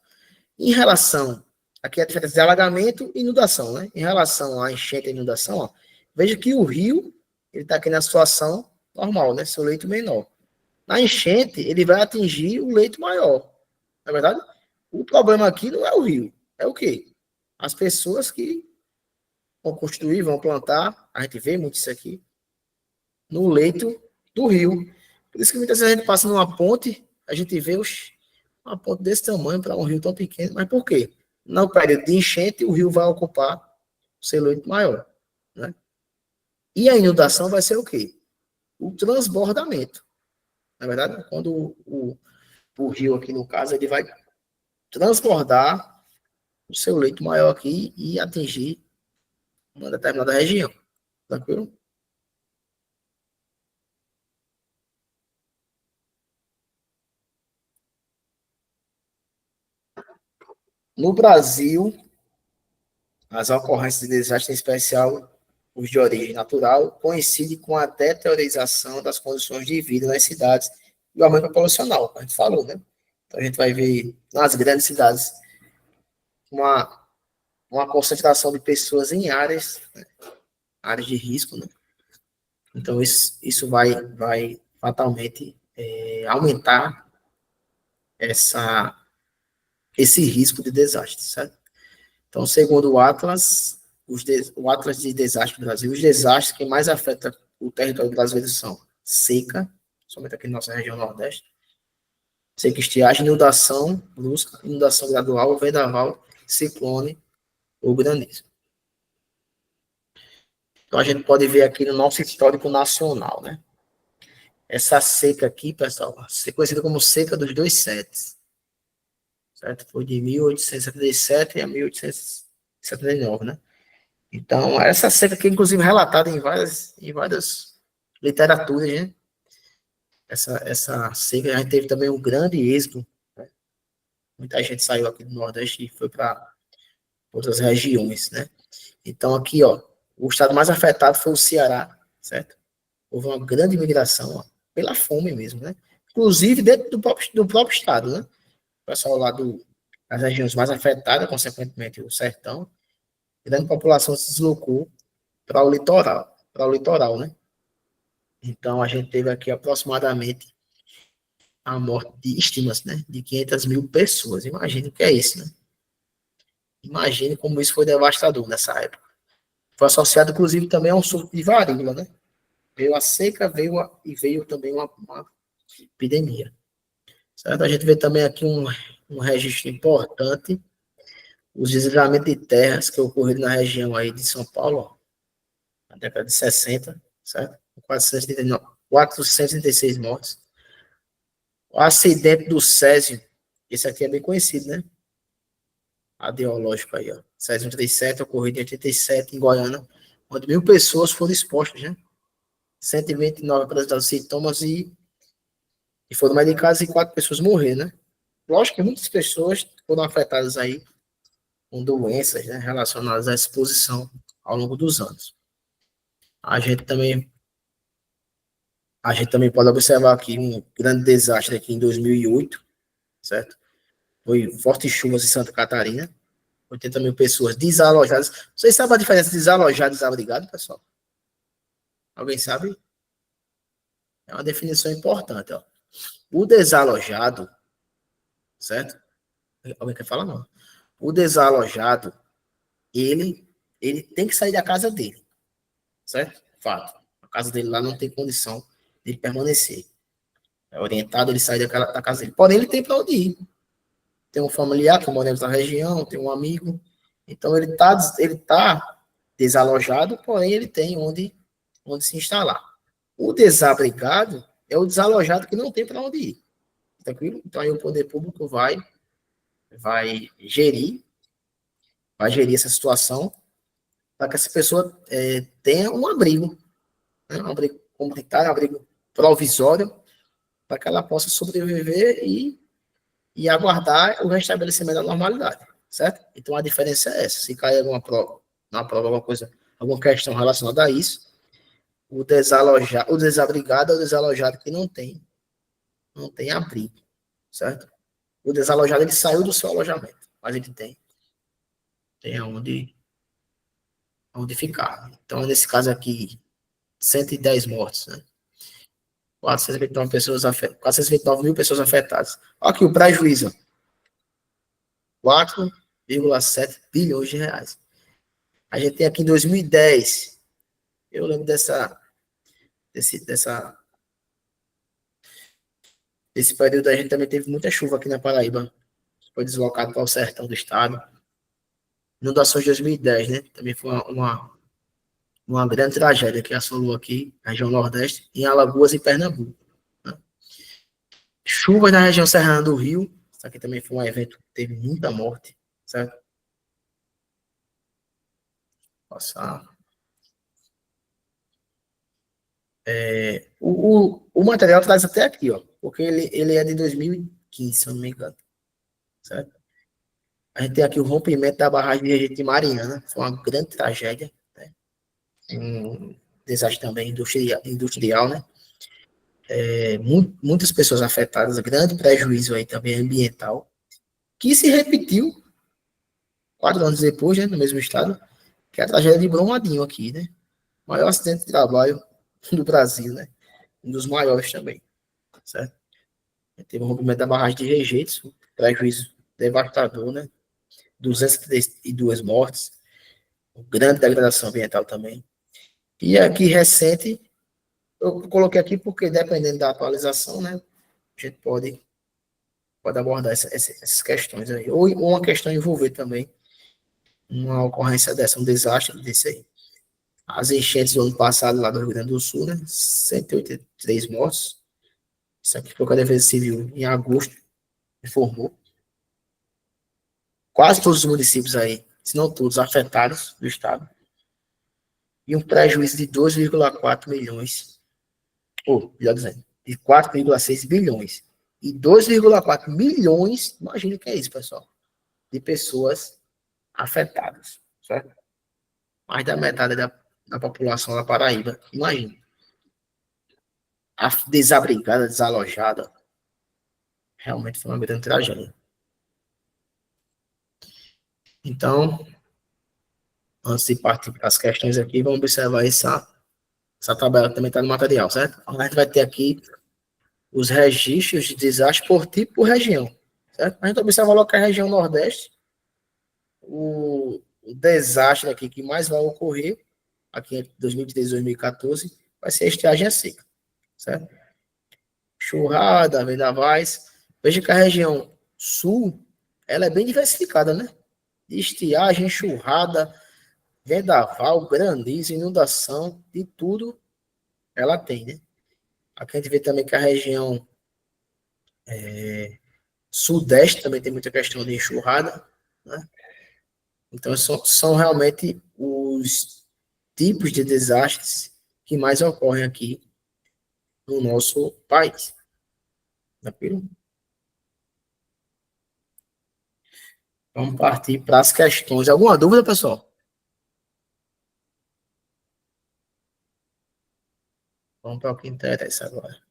Em relação, aqui a diferença de alagamento e inundação, né? Em relação à enchente e inundação, ó, veja que o rio, ele está aqui na situação normal, né? Seu leito menor. Na enchente, ele vai atingir o leito maior. Na verdade, o problema aqui não é o rio, é o quê? As pessoas que vão construir, vão plantar, a gente vê muito isso aqui, no leito do rio. Por isso que muitas vezes a gente passa numa ponte, a gente vê uma ponte desse tamanho para um rio tão pequeno, mas por quê? No período de enchente, o rio vai ocupar o seu leito maior, né? E a inundação vai ser o quê? O transbordamento. Na verdade, quando o rio aqui, no caso, ele vai transbordar o seu leito maior aqui e atingir uma determinada região. Tranquilo? No Brasil, as ocorrências de desastre, em especial os de origem natural, coincidem com a deteriorização das condições de vida nas cidades e o aumento populacional, como a gente falou, né? Então, a gente vai ver nas grandes cidades uma concentração de pessoas em áreas, né? Áreas de risco, né? Então, isso vai fatalmente aumentar esse risco de desastre, certo? Então, segundo o Atlas, o Atlas de Desastre do Brasil, os desastres que mais afetam o território brasileiro são seca, somente aqui na nossa região nordeste, seca, estiagem, inundação brusca, inundação gradual, vendaval, ciclone ou granizo. Então, a gente pode ver aqui no nosso histórico nacional, né? Essa seca aqui, pessoal, é conhecida como seca dos 2 certo? Foi de 1877 a 1879, né? Então, essa seca aqui, inclusive, relatada em várias literaturas, né? Essa seca, a gente teve também um grande êxodo, né? Muita gente saiu aqui do Nordeste e foi para outras regiões, né? Então, aqui, ó, o estado mais afetado foi o Ceará, certo? Houve uma grande migração, ó, pela fome mesmo, né? Inclusive dentro do próprio estado, né? O pessoal lá das regiões mais afetadas, consequentemente o sertão, grande população se deslocou para o litoral, né? Então, a gente teve aqui aproximadamente a morte de estimas, né? De 500 mil pessoas. Imagine o que é isso, né? Imagine como isso foi devastador nessa época. Foi associado, inclusive, também a um surto de varíola, né? Veio a seca, veio também uma epidemia. Certo? A gente vê também aqui um registro importante, os deslizamentos de terras que ocorreram na região aí de São Paulo, ó, na década de 60, certo? 436 mortes. O acidente do Césio, esse aqui é bem conhecido, né? Radiológico aí, ó. Césio 137, ocorrido em 87, em Goiânia, onde 1.000 pessoas foram expostas, né? 129 apresentaram sintomas e foram medicadas e 4 pessoas morreram, né? Lógico que muitas pessoas foram afetadas aí com doenças, né, relacionadas à exposição ao longo dos anos. A gente também pode observar aqui um grande desastre aqui em 2008, certo? Foi fortes chuvas em Santa Catarina, 80 mil pessoas desalojadas. Vocês sabem a diferença de desalojado e desabrigado, pessoal? Alguém sabe? É uma definição importante, ó. O desalojado, certo? Alguém quer falar? Não. O desalojado, ele tem que sair da casa dele, certo? Fato. A casa dele lá não tem condição de permanecer. É orientado ele sair da casa dele. Porém, ele tem para onde ir. Tem um familiar que mora na região, tem um amigo. Então, ele tá desalojado, porém, ele tem onde se instalar. O desabrigado, é o desalojado que não tem para onde ir. Tranquilo? Então aí o poder público vai gerir essa situação para que essa pessoa tenha um abrigo, né? Um abrigo comunitário, um abrigo provisório, para que ela possa sobreviver e aguardar o restabelecimento da normalidade, certo? Então a diferença é essa. Se cair alguma prova, na prova, alguma coisa, alguma questão relacionada a isso, o desabrigado é o desalojado que não tem abrigo, certo? O desalojado, ele saiu do seu alojamento, mas ele tem onde ficar. Então, nesse caso aqui, 110 mortos, né? 429 mil pessoas afetadas. Olha aqui o prejuízo. 4,7 bilhões de reais. A gente tem aqui em 2010, eu lembro desse período, a gente também teve muita chuva aqui na Paraíba. Foi deslocado para o sertão do estado. Inundações de 2010, né? Também foi uma grande tragédia que assolou aqui, na região Nordeste, em Alagoas e Pernambuco. Né? Chuvas na região serrana do Rio. Isso aqui também foi um evento que teve muita morte, certo? Passar. O material traz até aqui, ó, porque ele é de 2015, se eu não me engano, certo? A gente tem aqui o rompimento da barragem de Regente de Mariana, foi uma grande tragédia, né? Um desastre também industrial, né? Muitas pessoas afetadas, grande prejuízo aí também ambiental, que se repetiu 4 anos depois, né, no mesmo estado, que é a tragédia de Brumadinho aqui, né? O maior acidente de trabalho do Brasil, né? Um dos maiores também, certo? Teve um rompimento da barragem de Rejeitos, um prejuízo devastador, né? 232 mortes, grande degradação ambiental também. E aqui recente, eu coloquei aqui porque dependendo da atualização, né? A gente pode abordar essas questões aí. Ou uma questão envolver também uma ocorrência dessa, um desastre desse aí. As enchentes do ano passado lá do Rio Grande do Sul, né? 183 mortos. Isso aqui foi o que a Defesa Civil em agosto informou. Quase todos os municípios aí, se não todos, afetados do estado. E um prejuízo de 2,4 milhões, ou, melhor dizendo, de 4,6 bilhões. E 2,4 milhões, imagina o que é isso, pessoal, de pessoas afetadas, certo? Mais da metade da população da Paraíba, imagina. A desabrigada, desalojada, realmente foi uma grande tragédia. Então, antes de partir para as questões aqui, vamos observar essa tabela que também está no material, certo? A gente vai ter aqui os registros de desastre por tipo e por região, certo? A gente observa logo que a região Nordeste, o desastre aqui que mais vai ocorrer, aqui em 2013 e 2014, vai ser a estiagem seca, certo? Churrada, vendavais. Veja que a região sul, ela é bem diversificada, né? Estiagem, churrada, vendaval, granizo, inundação, de tudo ela tem, né? Aqui a gente vê também que a região sudeste também tem muita questão de enxurrada, né? Então são realmente os tipos de desastres que mais ocorrem aqui no nosso país. Tranquilo? Vamos partir para as questões. Alguma dúvida, pessoal? Vamos para o que interessa agora.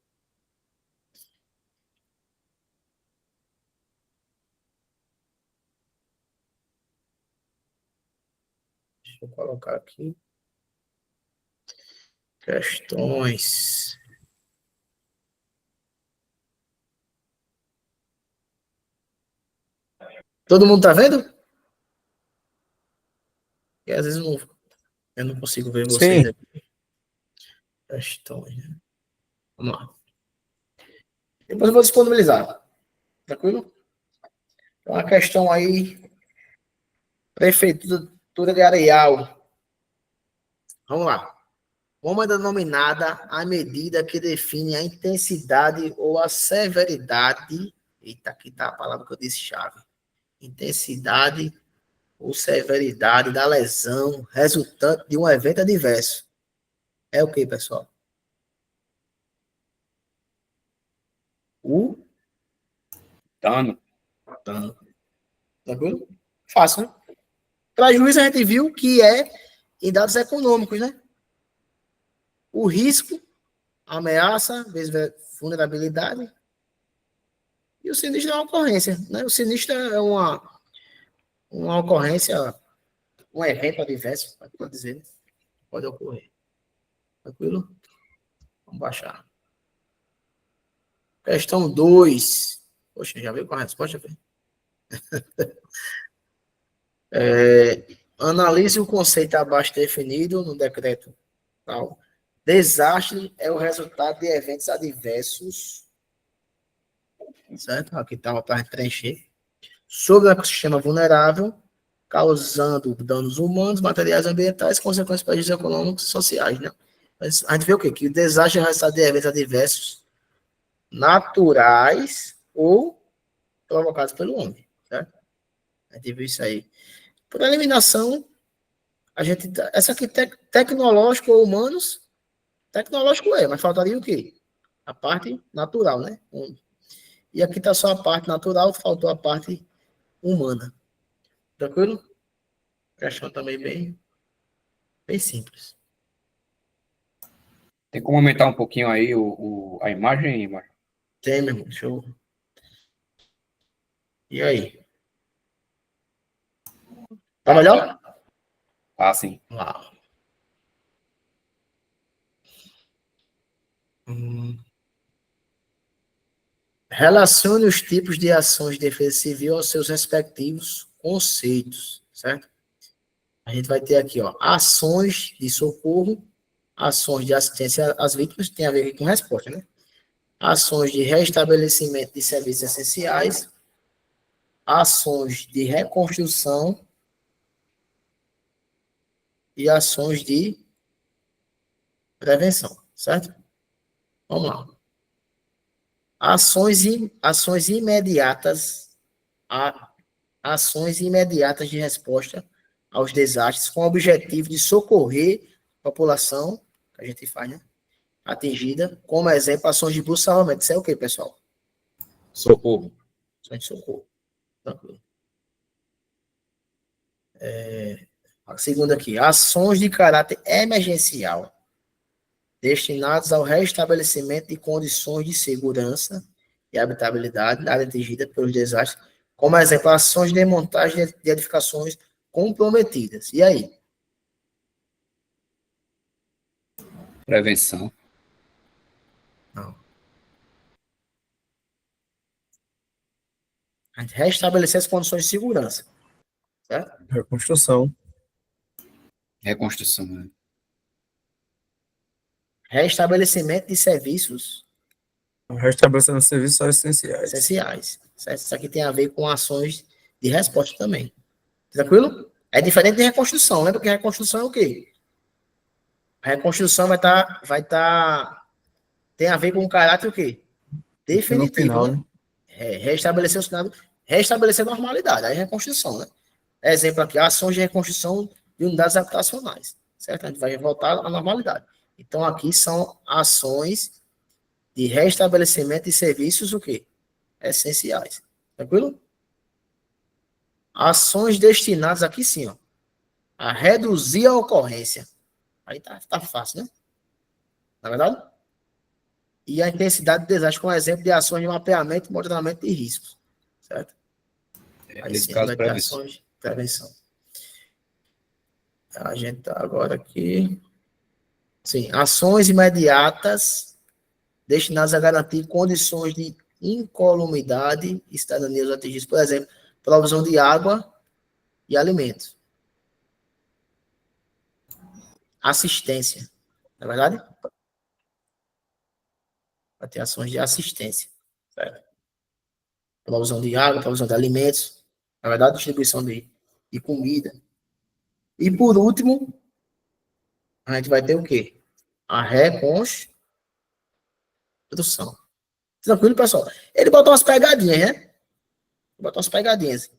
Deixa eu colocar aqui. Questões. Todo mundo tá vendo? E às vezes eu não consigo ver vocês Sim. aqui. Questões. Né? Vamos lá. Depois eu vou disponibilizar. Tranquilo? Então, a questão aí. Prefeitura de Areal. Vamos lá. Como é denominada a medida que define a intensidade ou a severidade? Eita, aqui está a palavra que eu disse chave. Intensidade ou severidade da lesão resultante de um evento adverso. É o que, pessoal? O Dano. dano. Tranquilo? Fácil, né? Prejuízo a gente viu que é em dados econômicos, né? O risco, a ameaça, vezes vulnerabilidade. E o sinistro é uma ocorrência, né? O sinistro é uma ocorrência, um evento adverso, pode dizer, né? Pode ocorrer. Tranquilo? Vamos baixar. Questão 2. Poxa, já veio com a resposta? Analise o conceito abaixo definido no decreto tal. Desastre é o resultado de eventos adversos, certo? Aqui está para preencher. Sobre o ecossistema vulnerável, causando danos humanos, materiais ambientais, consequências prejuízos econômicos e sociais, né? Mas a gente vê o quê? Que o desastre é o resultado de eventos adversos naturais ou provocados pelo homem, certo? A gente viu isso aí. Por eliminação, a gente, essa aqui, tecnológico ou humanos, tecnológico mas faltaria o quê? A parte natural, né? E aqui está só a parte natural, faltou a parte humana. Tranquilo? Questão também bem simples. Tem como aumentar um pouquinho aí a imagem, Marcos? Tem, meu irmão. Show. E aí? Tá melhor? Ah, sim. Lá. Relacione os tipos de ações de defesa civil aos seus respectivos conceitos, certo? A gente vai ter aqui, ó, ações de socorro, ações de assistência às vítimas, tem a ver com resposta, né? Ações de restabelecimento de serviços essenciais, ações de reconstrução e ações de prevenção, certo? Vamos lá. Ações imediatas, ações imediatas de resposta aos desastres com o objetivo de socorrer a população, que a gente faz, né? Atingida, como exemplo, ações de busca e salvamento. Isso é o quê, pessoal? Socorro. Ações de socorro. Tranquilo. A segunda aqui, ações de caráter emergencial destinadas ao restabelecimento de condições de segurança e habitabilidade na área atingida pelos desastres, como exemplo, ações de desmontagem de edificações comprometidas. E aí? Prevenção. Não. A gente restabelecer as condições de segurança. Certo? Reconstrução. Reconstrução, né? Restabelecimento de serviços Restabelecendo serviços essenciais. essenciais. Certo? Isso aqui tem a ver com ações de resposta também. Tranquilo? É diferente de reconstrução, né? Porque reconstrução é o quê? A reconstrução tem a ver com o caráter o quê? Definitivo, final, né? Restabelecer o sinal, restabelecer a normalidade. Aí reconstrução, né? Exemplo aqui, ações de reconstrução de unidades habitacionais, certo? A gente vai voltar à normalidade. Então, aqui são ações de restabelecimento de serviços, o quê? Essenciais. Tranquilo? Ações destinadas aqui sim, ó, a reduzir a ocorrência. Aí tá fácil, né? Na verdade? E a intensidade de desastre, com exemplo de ações de mapeamento e monitoramento de riscos. Certo? Aí Nesse sim, caso, vai ter prevenção. ações de prevenção. A gente tá agora aqui. Sim, ações imediatas destinadas a garantir condições de incolumidade e cidadania dos atingidos. Por exemplo, provisão de água e alimentos. Assistência. Não é verdade? Vai ter ações de assistência. Certo? Provisão de água, provisão de alimentos. Na verdade, distribuição de comida. E por último, a gente vai ter o quê? A reconstrução. Tranquilo, pessoal? Ele botou umas pegadinhas, né? Botou umas pegadinhas.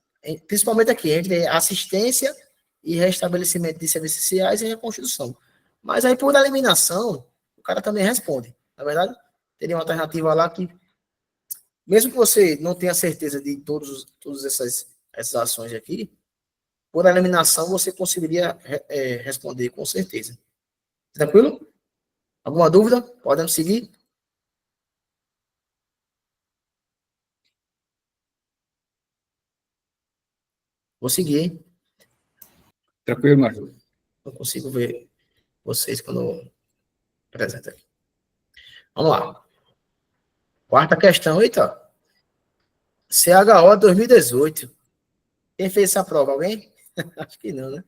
Principalmente aqui, entre assistência e restabelecimento de serviços sociais e reconstrução. Mas aí, por eliminação, o cara também responde. Na verdade, teria uma alternativa lá que, mesmo que você não tenha certeza de todas essas ações aqui, por eliminação você conseguiria responder com certeza. Tranquilo? Alguma dúvida? Podemos seguir? Vou seguir, hein? Tranquilo, Marcos? Não consigo ver vocês quando eu apresento aqui. Vamos lá. Quarta questão, eita. CHO 2018. Quem fez essa prova? Alguém? Acho que não, né?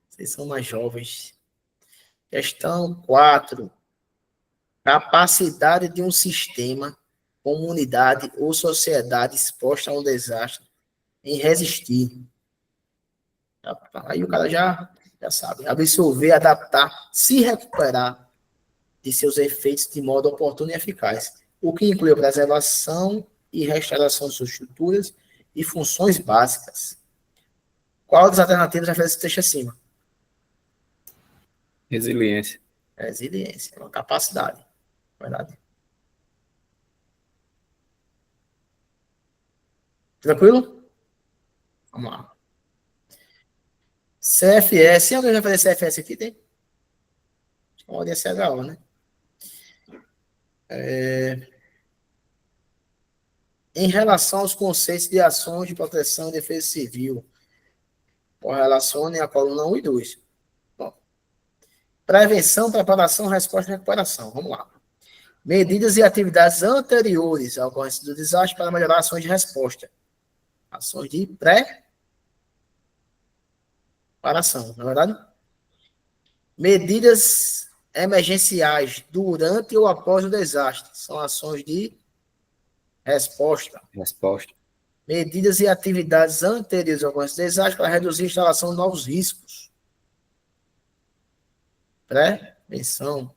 Vocês são mais jovens. Questão 4. Capacidade de um sistema, comunidade ou sociedade exposta a um desastre em resistir. Aí o cara já sabe. Absorver, adaptar, se recuperar de seus efeitos de modo oportuno e eficaz. O que inclui a preservação e restauração de suas estruturas e funções básicas. Qual das alternativas refere esse texto acima? Resiliência. Resiliência, uma capacidade. Verdade. Tranquilo? Vamos lá. CFS. Alguém vai fazer CFS aqui? Tem? Ordem é CHO, né? Em relação aos conceitos de ações de proteção e defesa civil, correlacione a coluna 1 e 2. Bom, prevenção, preparação, resposta e recuperação. Vamos lá. Medidas e atividades anteriores à ocorrência do desastre para melhorar ações de resposta. Ações de preparação, não é verdade? Medidas emergenciais durante ou após o desastre. São ações de resposta. Resposta. Medidas e atividades anteriores ao ocorrência do desastre para reduzir a instalação de novos riscos. Prevenção.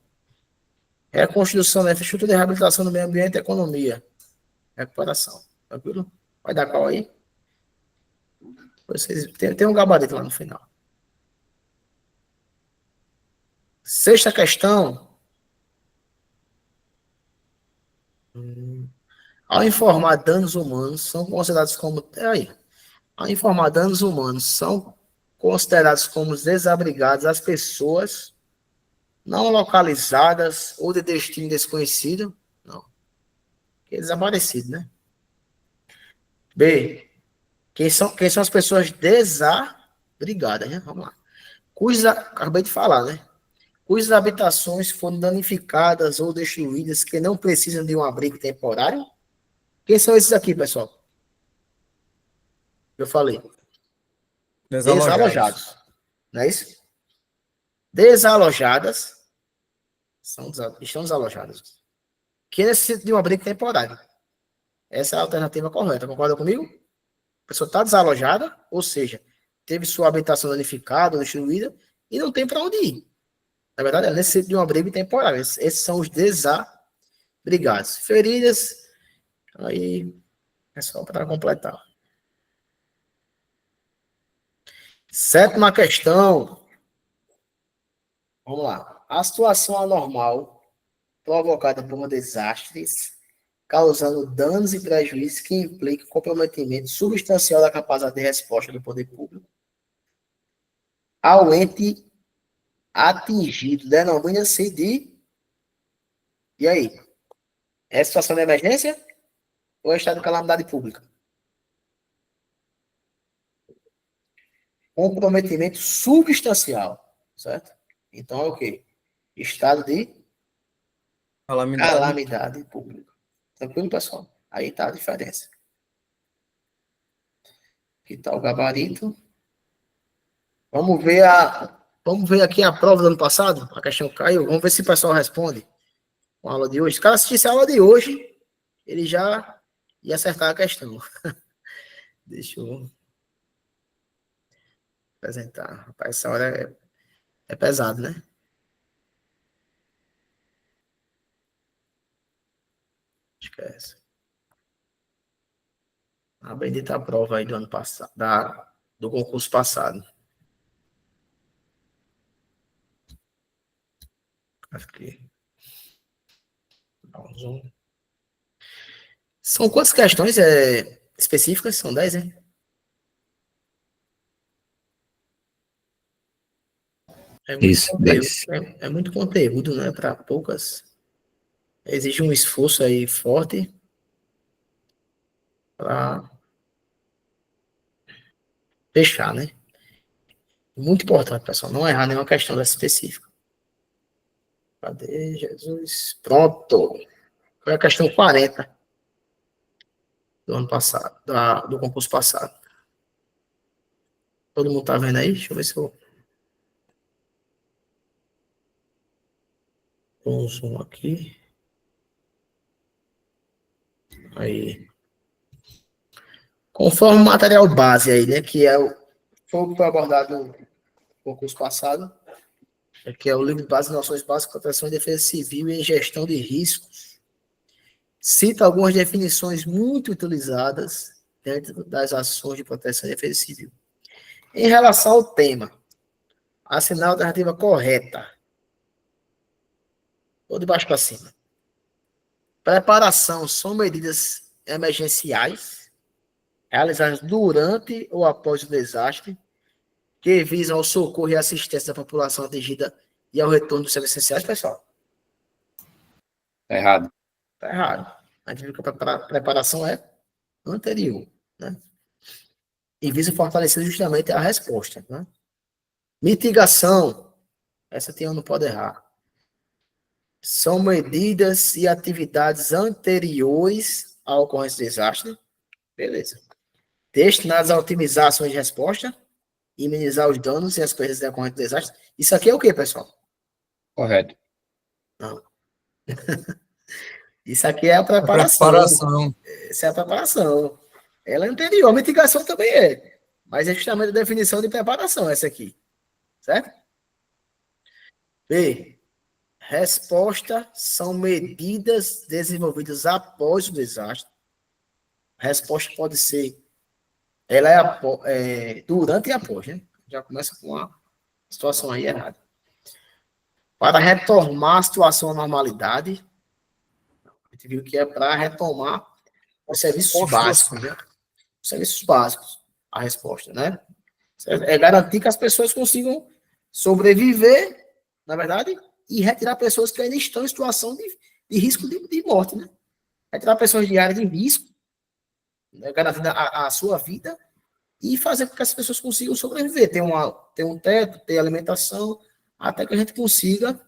Reconstrução da infraestrutura e reabilitação do meio ambiente e economia. Recuperação. Tranquilo? Vai dar qual aí? Vocês, tem um gabarito lá no final. Sexta questão. Ao informar danos humanos, são considerados como. Ao informar danos humanos, são considerados como desabrigados as pessoas não localizadas ou de destino desconhecido. Não. Que é desaparecido, né? B. Quem são as pessoas desabrigadas, né? Vamos lá. Acabei de falar, né? Cujas habitações foram danificadas ou destruídas que não precisam de um abrigo temporário. Quem são esses aqui, pessoal? Eu falei. Desalojados. Não é isso? Desalojadas estão desalojadas. Que necessitam de um abrigo temporário. Essa é a alternativa correta. Concorda comigo? A pessoa está desalojada, ou seja, teve sua habitação danificada ou destruída e não tem para onde ir. Na verdade, ela necessita de um abrigo temporário. Esses são os desabrigados. Feridas, aí é só para completar. Sétima questão. Vamos lá. A situação anormal provocada por desastres, causando danos e prejuízos que impliquem comprometimento substancial da capacidade de resposta do poder público ao ente atingido, denomina-se de... E aí? É situação de emergência ou é estado de calamidade pública? Comprometimento substancial, certo? Então é o quê? Estado de calamidade pública. Tranquilo, pessoal? Aí tá a diferença. Aqui tá o gabarito. Vamos ver aqui a prova do ano passado. A questão caiu. Vamos ver se o pessoal responde com a aula de hoje. Se o cara assistisse a aula de hoje, ele já ia acertar a questão. Deixa eu apresentar. Rapaz, essa hora é pesado, né? Esquece. A bendita prova aí do ano passado, do concurso passado. Aqui. Dá um zoom. São quantas questões específicas? São 10, hein? É muito Isso, conteúdo, 10. é muito conteúdo, né? Para poucas. Exige um esforço aí forte para fechar, né? Muito importante, pessoal. Não errar nenhuma questão dessa específica. Cadê, Jesus? Pronto. Foi a questão 40 do ano passado, do concurso passado. Todo mundo tá vendo aí? Deixa eu ver se eu dou um zoom aqui. Aí. Conforme o material base aí, né? Que foi o que foi abordado no concurso passado. Que é o livro base de noções básicas de proteção e defesa civil e gestão de riscos. Cita algumas definições muito utilizadas dentro das ações de proteção e defesa civil. Em relação ao tema, assinar a alternativa correta. Ou de baixo para cima. Preparação são medidas emergenciais realizadas durante ou após o desastre que visam ao socorro e assistência da população atingida e ao retorno dos serviços essenciais, pessoal. Tá errado. Tá errado. A gente viu que a preparação é anterior, né? E visa fortalecer justamente a resposta, né? Mitigação, essa tem não pode errar. São medidas e atividades anteriores à ocorrência do desastre, beleza. Destinadas a otimizar ações de resposta e minimizar os danos e as perdas decorrentes do desastre. Isso aqui é o quê, pessoal? Correto. Não. Isso aqui é a preparação. Essa é a preparação. Ela é anterior, a mitigação também é. Mas é justamente a definição de preparação, essa aqui. Certo? B. Resposta são medidas desenvolvidas após o desastre. Resposta pode ser. Ela é durante e após, né? Já começa com uma situação aí errada. Para retomar a situação à normalidade, a gente viu que é para retomar os serviços básicos, né? Os serviços básicos, a resposta, né? É garantir que as pessoas consigam sobreviver, na verdade, e retirar pessoas que ainda estão em situação de risco de morte, né? Retirar pessoas de área de risco, né? Garantindo a sua vida e fazer com que as pessoas consigam sobreviver, ter um teto, ter alimentação, até que a gente consiga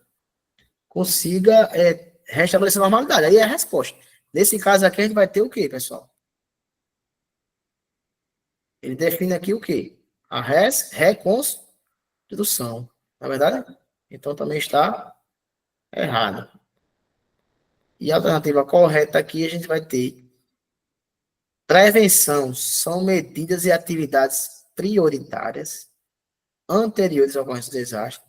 restabelecer a normalidade. Aí é a resposta. Nesse caso aqui, a gente vai ter o quê, pessoal? Ele define aqui o quê? A reconstrução. Na verdade? Então também está errado. E a alternativa correta aqui, a gente vai ter prevenção são medidas e atividades prioritárias anteriores ao ocorrência do desastre,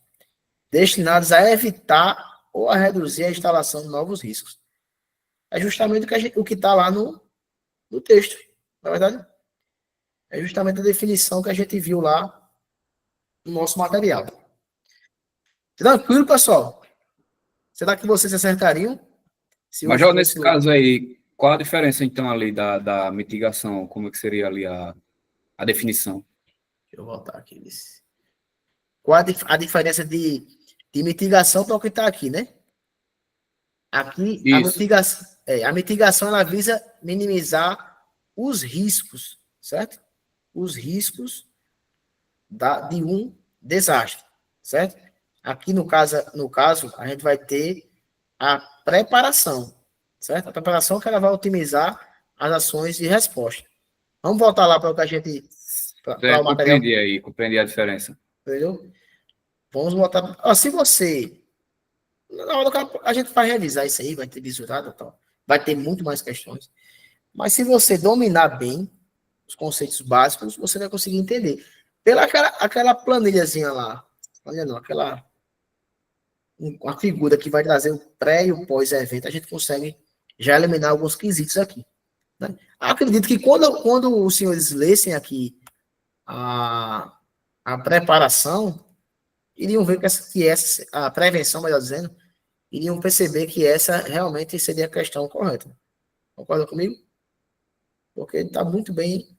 destinadas a evitar ou a reduzir a instalação de novos riscos. É justamente o que está lá no texto, na verdade. É justamente a definição que a gente viu lá no nosso material. Tranquilo, pessoal? Será que vocês acertariam? Mas já nesse caso aí, qual a diferença então ali da mitigação? Como é que seria ali a definição? Deixa eu voltar aqui. Qual a diferença de mitigação para o que está aqui, né? Aqui, a mitigação ela visa minimizar os riscos, certo? Os riscos de um desastre, certo? Aqui no caso, a gente vai ter a preparação, certo? A preparação que ela vai otimizar as ações de resposta. Vamos voltar lá para o que a gente... Para o material. Compreendi a diferença. Entendeu? Vamos voltar... se você... Na hora que a gente vai revisar isso aí, vai ter visurado e tal. Vai ter muito mais questões. Mas se você dominar bem os conceitos básicos, você vai conseguir entender. Pela aquela planilhazinha lá, olha não, uma figura que vai trazer o pré e o pós-evento, a gente consegue já eliminar alguns quesitos aqui. Né? Acredito que quando os senhores lessem aqui a preparação, iriam ver a prevenção, melhor dizendo, iriam perceber que essa realmente seria a questão correta. Concorda comigo? Porque está muito bem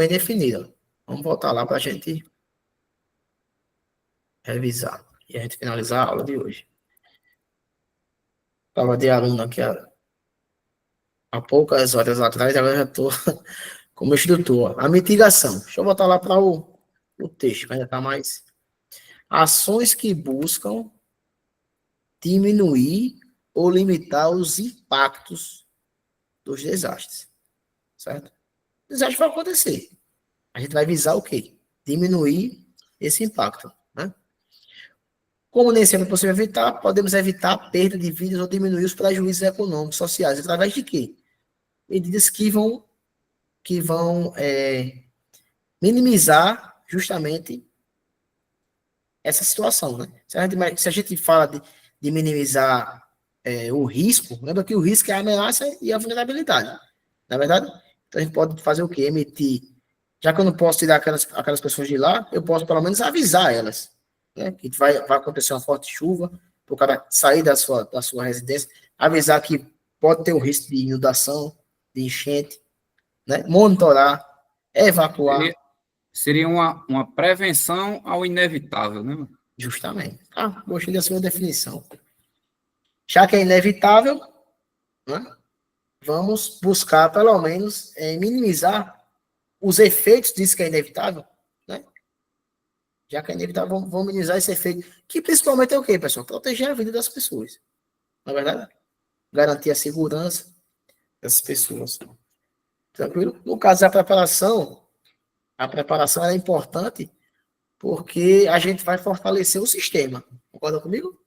definida. Vamos voltar lá para a gente revisar e a gente finalizar a aula de hoje. Estava de aluno aqui há poucas horas atrás, agora já estou como instrutor. A mitigação. Deixa eu voltar lá para o texto, que ainda está mais. Ações que buscam diminuir ou limitar os impactos dos desastres. Certo? O desastre vai acontecer. A gente vai visar o quê? Diminuir esse impacto. Né? Como nem sempre é possível evitar, podemos evitar a perda de vidas ou diminuir os prejuízos econômicos, sociais, através de quê? Medidas que vão minimizar justamente essa situação. Né? Se a gente fala de minimizar o risco, lembra que o risco é a ameaça e a vulnerabilidade. Não é verdade? Então a gente pode fazer o quê? Emitir. Já que eu não posso tirar aquelas pessoas de lá, eu posso pelo menos avisar elas. Né? Que vai acontecer uma forte chuva, para o cara sair da sua residência, avisar que pode ter o risco de inundação, de enchente, né? Monitorar, evacuar. Seria uma prevenção ao inevitável, né? Justamente. Gostei da sua definição. Já que é inevitável, né? Vamos buscar, pelo menos, minimizar os efeitos disso que é inevitável, né? Já que é inevitável, vamos minimizar esse efeito, que principalmente é o quê, pessoal? Proteger a vida das pessoas. Não é verdade? Garantir a segurança das pessoas. Tranquilo? No caso da preparação, a preparação é importante porque a gente vai fortalecer o sistema. Concorda comigo?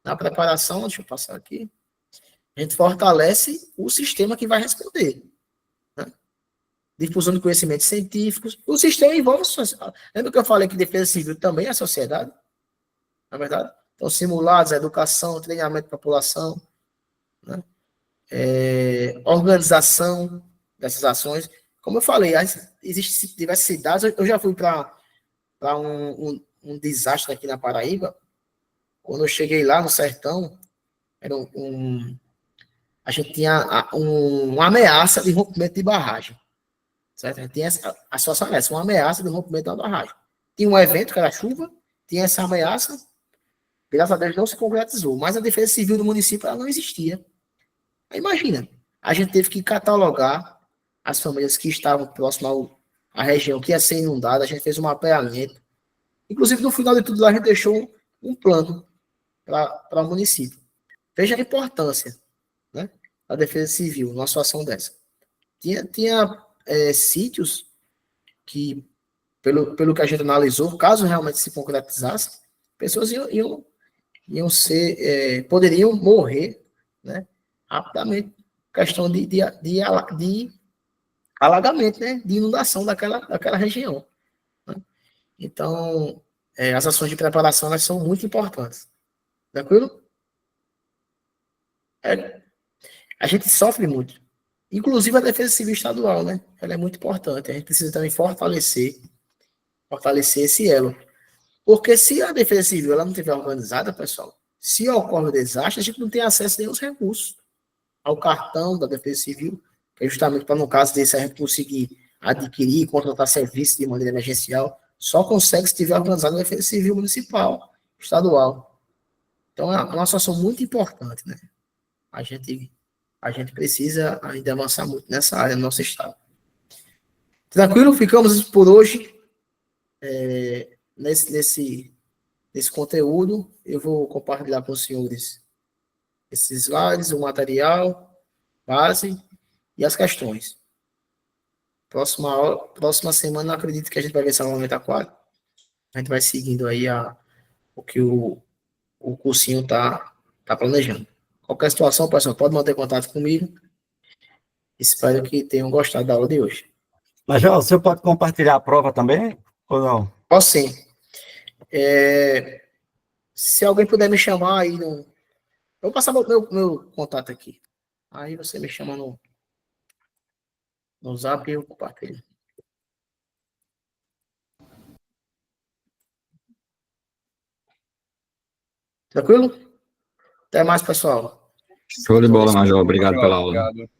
Na preparação, deixa eu passar aqui, a gente fortalece o sistema que vai responder. Né? Difusão de conhecimentos científicos. O sistema envolve a sociedade. Lembra que eu falei que defesa civil também é a sociedade? Não é verdade? Então, simulados, educação, treinamento da população, né? Organização dessas ações. Como eu falei, existem diversas cidades. Eu já fui para um desastre aqui na Paraíba. Quando eu cheguei lá no sertão, a gente tinha uma ameaça de rompimento de barragem. Certo? A gente tinha a situação essa, uma ameaça de rompimento da barragem. Tinha um evento, que era chuva, tinha essa ameaça, graças a Deus não se concretizou, mas a defesa civil do município ela não existia. Aí, imagina, a gente teve que catalogar as famílias que estavam próximas à região que ia ser inundada, a gente fez um mapeamento. Inclusive, no final de tudo lá, a gente deixou um plano para o município. Veja a importância, né, da defesa civil numa situação dessa. Tinha sítios que, pelo que a gente analisou, caso realmente se concretizasse, pessoas poderiam morrer, né, rapidamente. Questão de alagamento, né, de inundação daquela região. Né? Então, as ações de preparação elas são muito importantes. Tranquilo? A gente sofre muito. Inclusive a defesa civil estadual, né? Ela é muito importante. A gente precisa também fortalecer esse elo. Porque se a defesa civil ela não estiver organizada, pessoal, se ocorre o desastre, a gente não tem acesso nem aos recursos. Ao cartão da defesa civil, que é justamente para, no caso desse, a gente conseguir adquirir e contratar serviços de maneira emergencial, só consegue se estiver organizada a defesa civil municipal, estadual. Então, é uma situação muito importante, né? A gente precisa ainda avançar muito nessa área no nosso estado. Tranquilo? Ficamos por hoje nesse conteúdo. Eu vou compartilhar com os senhores esses slides, o material, base e as questões. Próxima semana, acredito que a gente vai ver salvamento aquático. A gente vai seguindo aí o que o cursinho tá planejando. Qualquer situação, pessoal, pode manter contato comigo. Espero que tenham gostado da aula de hoje. Mas, João, você pode compartilhar a prova também, ou não? Posso sim. Se alguém puder me chamar aí, eu vou passar meu contato aqui. Aí você me chama no Zap e eu compartilho. Tranquilo? Até mais, pessoal. Show de bola, Major. Obrigado pela aula. Obrigado.